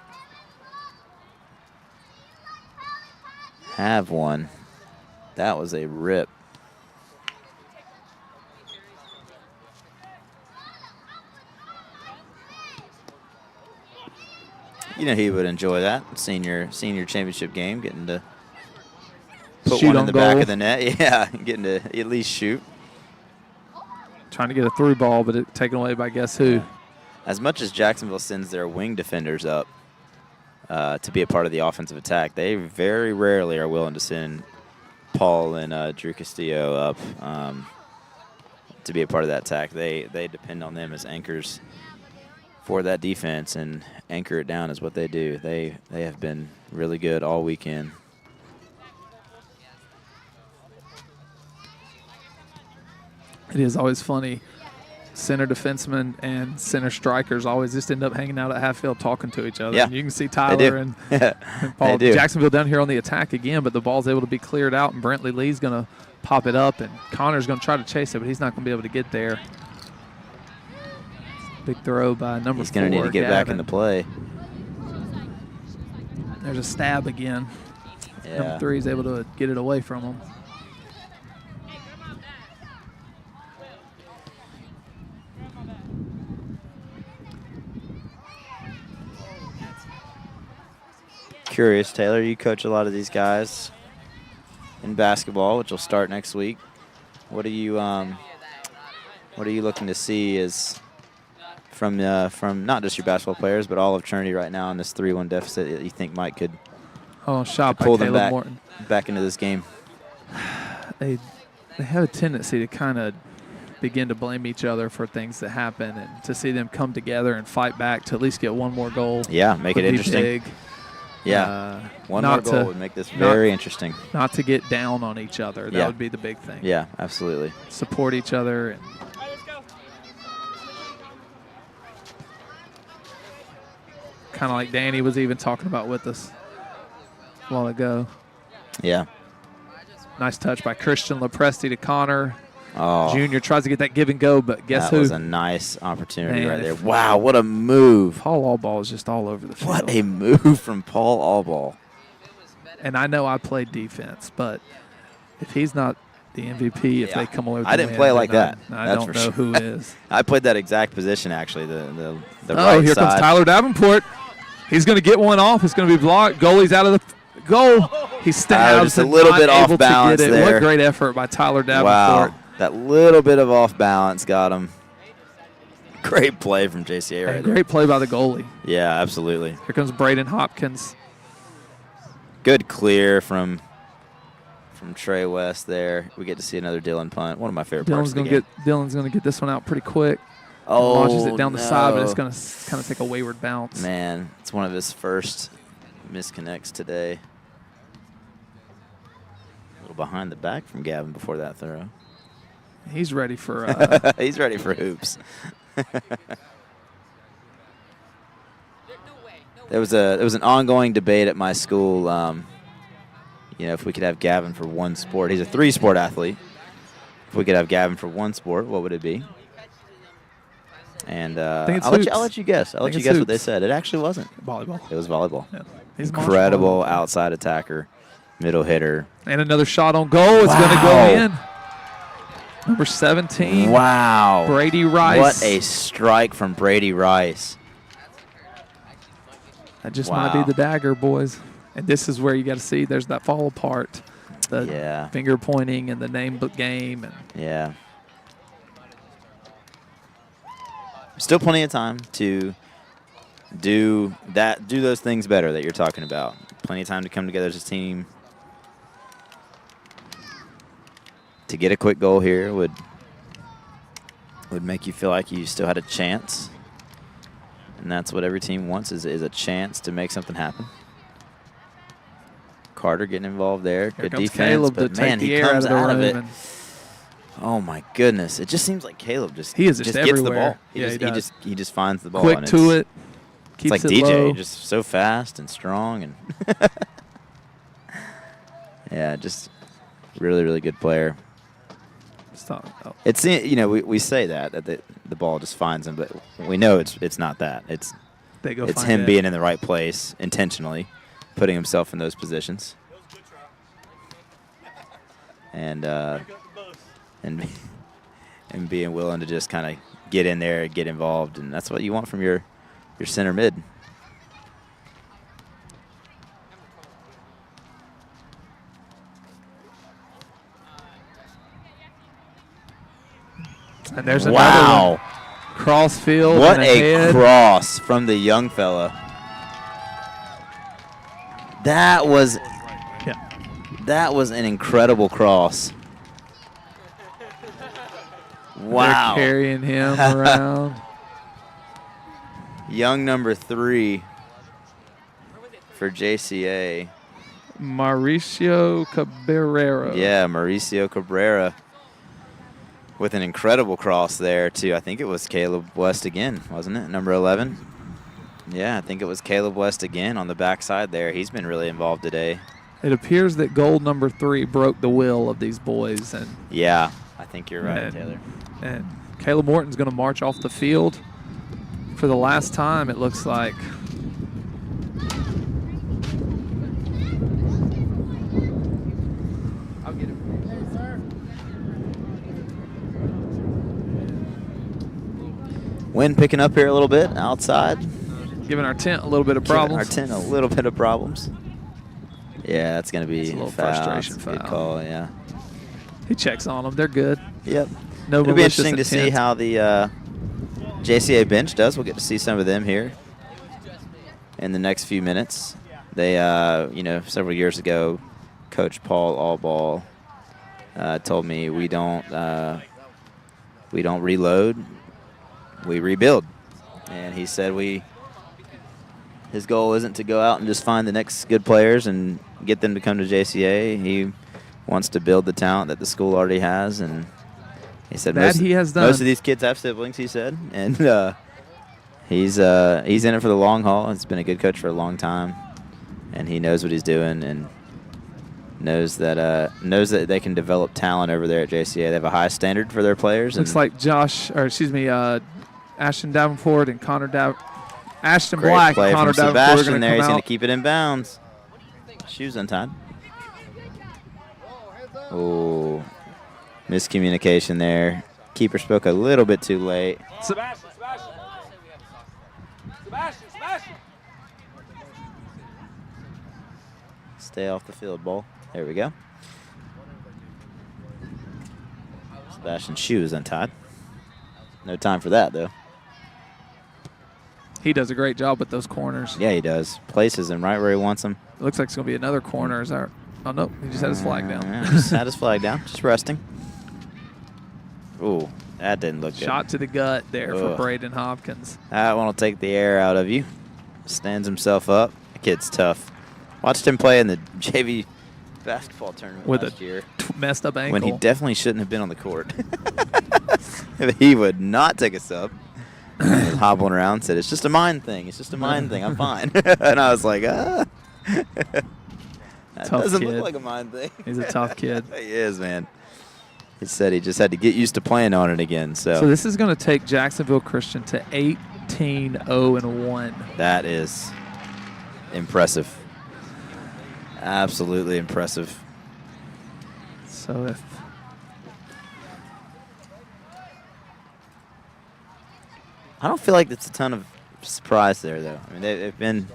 Have one. That was a rip. You know he would enjoy that. Senior championship game, getting to put one in the back of the net. Yeah, getting to at least shoot. Trying to get a through ball, but it taken away by guess who? As much as Jacksonville sends their wing defenders up to be a part of the offensive attack, they very rarely are willing to send Paul and Drew Castillo up to be a part of that attack. They depend on them as anchors for that defense, and anchor it down is what they do. They have been really good all weekend. It is always funny. Center defensemen and center strikers always just end up hanging out at half field talking to each other. Yeah. And you can see Tyler and Paul. Jacksonville down here on the attack again, but the ball's able to be cleared out, and Brentley Lee's going to pop it up, and Connor's going to try to chase it, but he's not going to be able to get there. Big throw by number 4. He's going to need to get back into play. There's a stab again. Yeah. Number 3 is able to get it away from him. Curious, Taylor, you coach a lot of these guys in basketball, which will start next week. What are you looking to see as from not just your basketball players, but all of Trinity right now in this 3-1 deficit that you think Mike could Shot by pull them Caleb Morton. back into this game? They have a tendency to kind of begin to blame each other for things that happen, and to see them come together and fight back to at least get one more goal. Yeah, make it would be interesting. big. Yeah, one more goal would make this very interesting. Not to get down on each other. That would be the big thing. Yeah, absolutely. Support each other. And kind of like Danny was even talking about with us a while ago. Yeah. Nice touch by Christian Lepresti to Connor. Oh, Junior tries to get that give and go, but guess who? That was a nice opportunity Man, right there. Wow, what a move. Paul Allball is just all over the field. What a move from Paul Allball. And I know I played defense, but if he's not the MVP, if they come away with I the didn't win, play like then that. I That's don't for know sure. who is. I played that exact position, actually, the Oh, right here side. comes Tyler Davenport. He's going to get one off. It's going to be blocked. Goalie's out of the goal. He stabs just a and little not bit off able balance to get it. there. What great effort by Tyler Davenport. Wow, that little bit of off balance got him. Great play from JCA right there. Great play by the goalie. Yeah, absolutely. Here comes Braden Hopkins. Good clear from Trey West there. We get to see another Dylan punt. One of my favorite parts of the game. Dylan's going to get this one out pretty quick. Oh, launches it down the side, but no. it's going to kind of take a wayward bounce. Man, it's one of his first misconnects today. A little behind the back from Gavin before that throw. He's ready for He's ready for hoops. There was an ongoing debate at my school. If we could have Gavin for one sport. He's a 3-sport athlete. If we could have Gavin for one sport, what would it be? And I'll let you guess. I'll let you guess what they said. It actually wasn't. volleyball. It was volleyball. Yeah. He's Incredible outside attacker, middle hitter. And another shot on goal. It's going to go in. Number 17. Wow. Brady Rice. What a strike from Brady Rice. That just might be the dagger, boys. And this is where you got to see there's that fall apart. The finger pointing and the name book game. And yeah. Still plenty of time to do those things better that you're talking about. Plenty of time to come together as a team. To get a quick goal here would make you feel like you still had a chance. And that's what every team wants is a chance to make something happen. Carter getting involved there. Here Good comes defense, Caleb but to man, take the he air comes out of the it. room. Oh my goodness! It just seems like Caleb just He is just gets the everywhere. ball. Yeah, He just finds the ball. Quick and to it. It's Keeps like it DJ, low. just so fast and strong, and yeah, just really, really good player. It's we say that the ball just finds him, but we know it's not that. It's him being in the right place intentionally, putting himself in those positions, and being willing to just kind of get in there and get involved, and that's what you want from your center mid. And there's another one. Crossfield. What and a head. cross from the young fella. That was an incredible cross. Wow. They're carrying him around. Young number 3 for JCA. Mauricio Cabrera. Yeah, Mauricio Cabrera with an incredible cross there, too. I think it was Caleb West again, wasn't it? Number 11. Yeah, I think it was Caleb West again on the backside there. He's been really involved today. It appears that goal number 3 broke the will of these boys. And yeah, I think you're right, Taylor. And Caleb Morton's going to march off the field. for the last time, it looks like. I'll get it. Wind picking up here a little bit outside. Giving our tent a little bit of Giving problems. our tent a little bit of problems. Yeah, that's going to be It's a little foul. frustration That's a good foul. call, yeah. He checks on them. They're good. Yep. No It'll be malicious interesting to see intent. how the JCA bench does. We'll get to see some of them here in the next few minutes. They, several years ago, Coach Paul Allball told me we don't reload, we rebuild. And he said his goal isn't to go out and just find the next good players and get them to come to JCA. He wants to build the talent that the school already has, and he said That he has done. most of these kids have siblings, he said, and he's in it for the long haul. He's been a good coach for a long time, and he knows what he's doing and knows that they can develop talent over there at JCA. They have a high standard for their players. Looks like Ashton Davenport and Ashton Great Black play and Connor from Davenport are Sebastian going to there. come He's going out. to keep it in bounds. Shoes untied. Oh, miscommunication there. Keeper spoke a little bit too late. Sebastian. Stay off the field, ball. There we go. Sebastian's shoe is untied. No time for that, though. He does a great job with those corners. Yeah, he does. Places him right where he wants him. It looks like it's going to be another corner. Is that? Oh, no. He just had his flag down. Yeah, just had his flag down. Just resting. Ooh, that didn't look good. Shot to the gut there for Ugh. Braden Hopkins. That one will take the air out of you. Stands himself up. The kid's tough. Watched him play in the JV basketball tournament With last a year messed up ankle. when he definitely shouldn't have been on the court. He would not take a sub. He was hobbling around, said, "It's just a mind thing. It's just a mind thing. I'm fine." And I was like, That Tough doesn't kid. look like a mind thing. He's a tough kid. He is, man. He said he just had to get used to playing on it again. So this is going to take Jacksonville Christian to 18-0-1. That is impressive. Absolutely impressive. So if I don't feel like it's a ton of surprise there, though. I mean, they've been.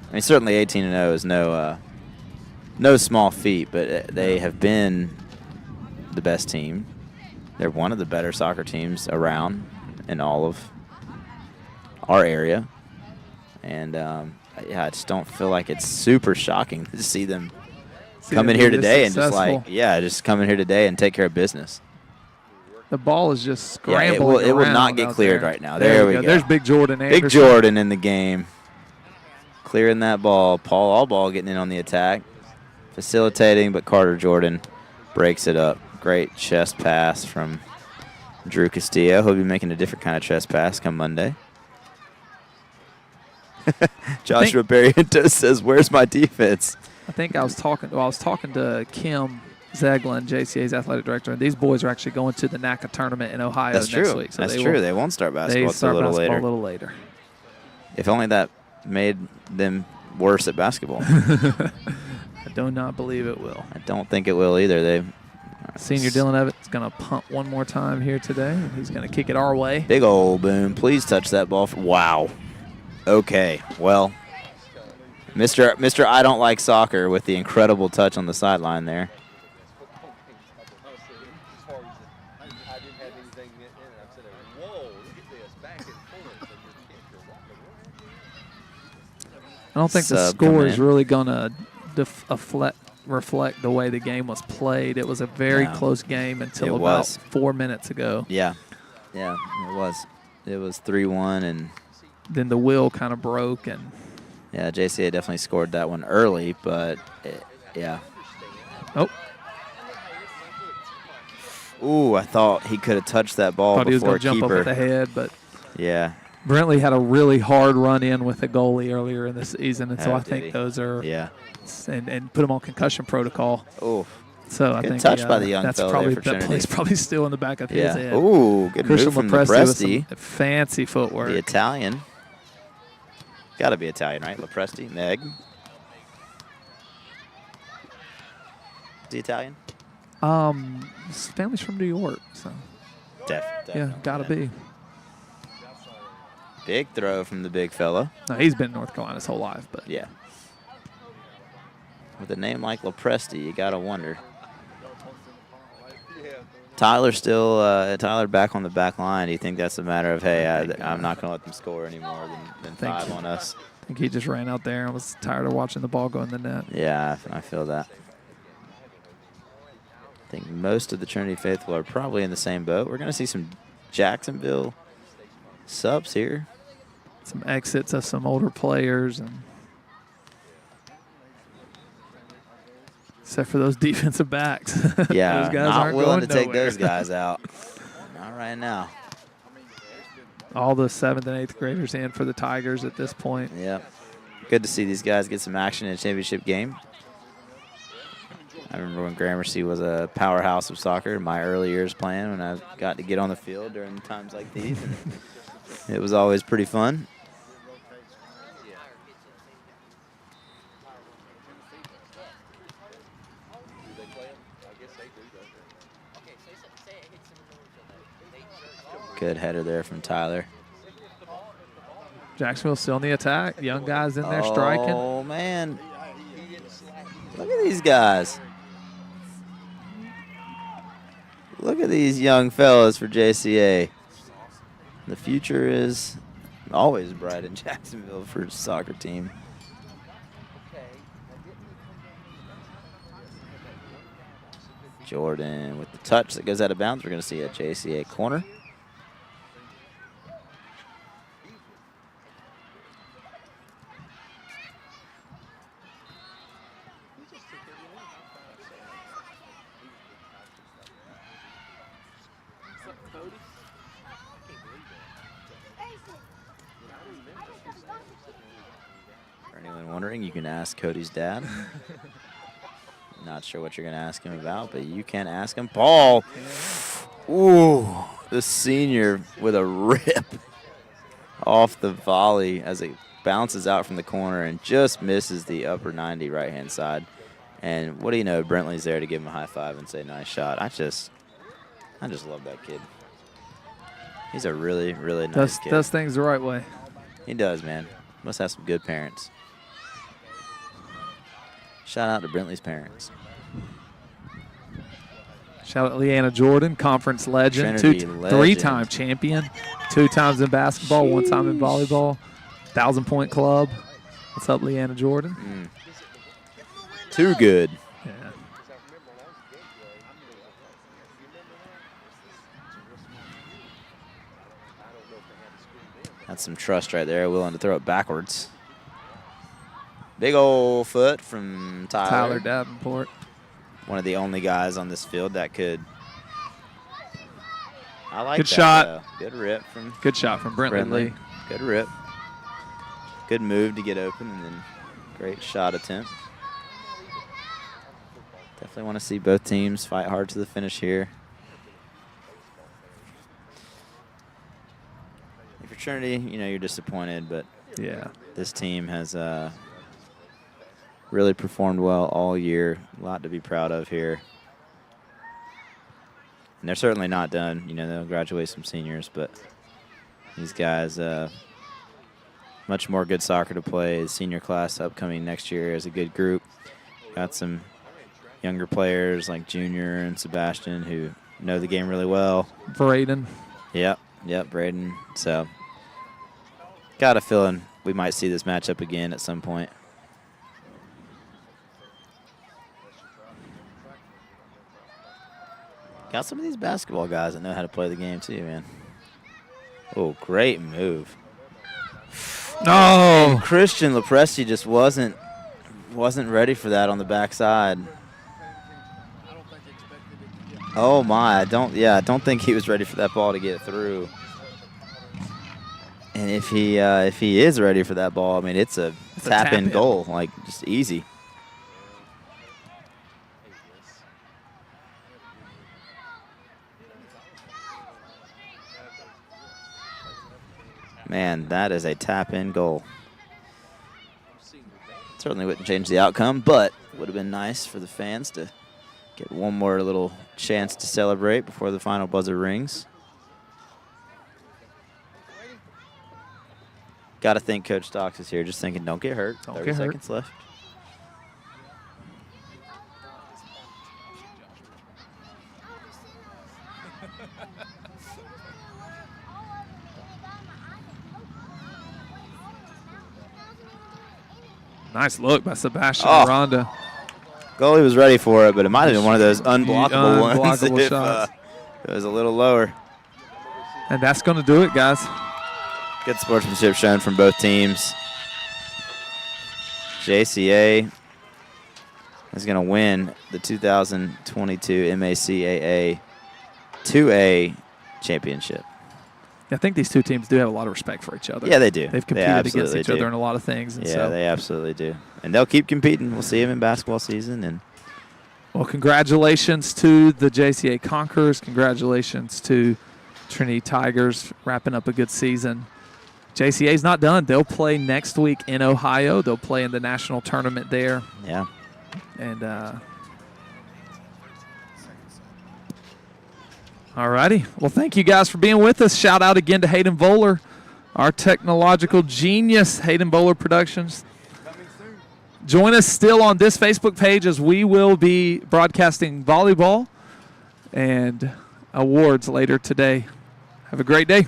I mean, certainly 18-0 is no small feat, but they have been the best team. They're one of the better soccer teams around in all of our area, and I just don't feel like it's super shocking to see them come in here today and just come in here today and take care of business. the ball is just Yeah, scrambling it will around not get out cleared there. right now. There we go. There's Big Jordan Anderson. Big Jordan in the game. Clearing that ball. Paul Allball getting in on the attack. Facilitating, but Carter Jordan breaks it up. Great chest pass from Drew Castillo. He'll be making a different kind of chest pass come Monday. Joshua Barrientos says, "Where's my defense?" I think I was talking to Kim Zeglin, JCA's athletic director, and these boys are actually going to the MACAA tournament in Ohio That's next true. week. So That's they true. will- They won't start They basketball start until a little basketball later. a little later. If only that made them worse at basketball. I do not believe it will. I don't think it will either. Senior Dylan Evans going to punt one more time here today. And he's going to kick it our way. Big old boom. Please touch that ball. Wow. Okay. Well, Mr. I don't like soccer with the incredible touch on the sideline there. I don't think the Sub score coming is in. really going to reflect the way the game was played. It was a very No. close game until It about was. 4 minutes ago. Yeah. Yeah, it was. It was 3-1, and Then the wheel kind of broke, and yeah, JCA definitely scored that one early, but yeah. oh, Ooh, I thought he could have touched that ball thought he was before going to jump up keeper. at the head, but Yeah. Brentley had a really hard run in with a goalie earlier in the season, and so Oh, I did think he? those are Yeah. and put him on concussion protocol. Oh, So I Good think touch by the young that's fella probably there for that Trinity. play's probably still in the back of his Yeah. head. Ooh, good Christian move from Lepresti with Lepresti. some fancy footwork. The Italian. Got to be Italian, right? Lepresti, Meg. Is he Italian? His family's from New York, so yeah, Definitely. gotta be. Big throw from the big fella. No, he's been in North Carolina his whole life, but Yeah. With a name like Lepresti, you got to wonder. Tyler still, Tyler back on the back line. Do you think that's a matter of, hey, I'm not going to let them score any more than Thank 5 you. on us? I think he just ran out there and was tired of watching the ball go in the net. Yeah, I feel that. I think most of the Trinity faithful are probably in the same boat. We're going to see some Jacksonville subs here. Some exits of some older players, and except for those defensive backs. Yeah, those guys not aren't willing going to take nowhere. those guys out. Not right now. All the 7th and 8th graders in for the Tigers at this point. Yep. Good to see these guys get some action in a championship game. I remember when Gramercy was a powerhouse of soccer in my early years playing, when I got to get on the field during times like these. And it was always pretty fun. Good header there from Tyler. Jacksonville still in the attack. Young guys in there striking. Oh, man. Look at these guys. Look at these young fellas for JCA. The future is always bright in Jacksonville for a soccer team. Jordan with the touch that goes out of bounds. We're going to see a JCA corner. For anyone wondering, you can ask Cody's dad. Not sure what you're going to ask him about, but you can ask him. Paul. Ooh, the senior with a rip off the volley as it bounces out from the corner and just misses the upper 90 right-hand side. And what do you know, Brentley's there to give him a high five and say, nice shot. I just love that kid. He's a really, really nice kid. Does things the right way. He does, man. Must have some good parents. Shout out to Brentley's parents. Shout out Leanna Jordan, conference legend, Trinity legend. 3-time champion, 2 times in basketball, 1 time in volleyball, 1,000-point club. What's up, Leanna Jordan? Too good. Yeah. That's some trust right there, willing to throw it backwards. Big old foot from Tyler Davenport. One of the only guys on this field that could. I like Good that, shot. though. Good rip from Good shot from Brentley Lee. Good rip. Good move to get open, and then great shot attempt. Definitely want to see both teams fight hard to the finish here. If you're Trinity, you know you're disappointed, but Yeah. this team has really performed well all year. A lot to be proud of here. And they're certainly not done. You know, they'll graduate some seniors, but these guys, much more good soccer to play. The senior class upcoming next year is a good group. Got some younger players like Junior and Sebastian who know the game really well. Braden. Yep, Braden. So, got a feeling we might see this matchup again at some point. Got some of these basketball guys that know how to play the game too, man. Oh, great move. No. Christian Lepresti just wasn't ready for that on the backside. Oh my, I don't think he was ready for that ball to get through. And if he is ready for that ball, I mean it's a tap-in goal, like just easy. Man, that is a tap-in goal. Certainly wouldn't change the outcome, but would have been nice for the fans to get one more little chance to celebrate before the final buzzer rings. Got to think Coach Stocks is here, just thinking, don't get hurt. Don't 30 get hurt. seconds left. Nice look by Sebastian Oh. Aranda. Goalie was ready for it, but it might have been one of those unblockable ones Unblockable if shots. it was a little lower. And that's going to do it, guys. Good sportsmanship shown from both teams. JCA is going to win the 2022 MACAA 2A championship. I think these two teams do have a lot of respect for each other. Yeah, they do. They've They competed against absolutely each do. other in a lot of things. And Yeah, so, they absolutely do. And they'll keep competing. We'll see them in basketball season. And well, congratulations to the JCA Conquerors. Congratulations to Trinity Tigers wrapping up a good season. JCA's not done. They'll play next week in Ohio. They'll play in the national tournament there. yeah, And all righty. Well, thank you guys for being with us. Shout out again to Hayden Bowler, our technological genius, Hayden Bowler Productions. Join us still on this Facebook page as we will be broadcasting volleyball and awards later today. Have a great day.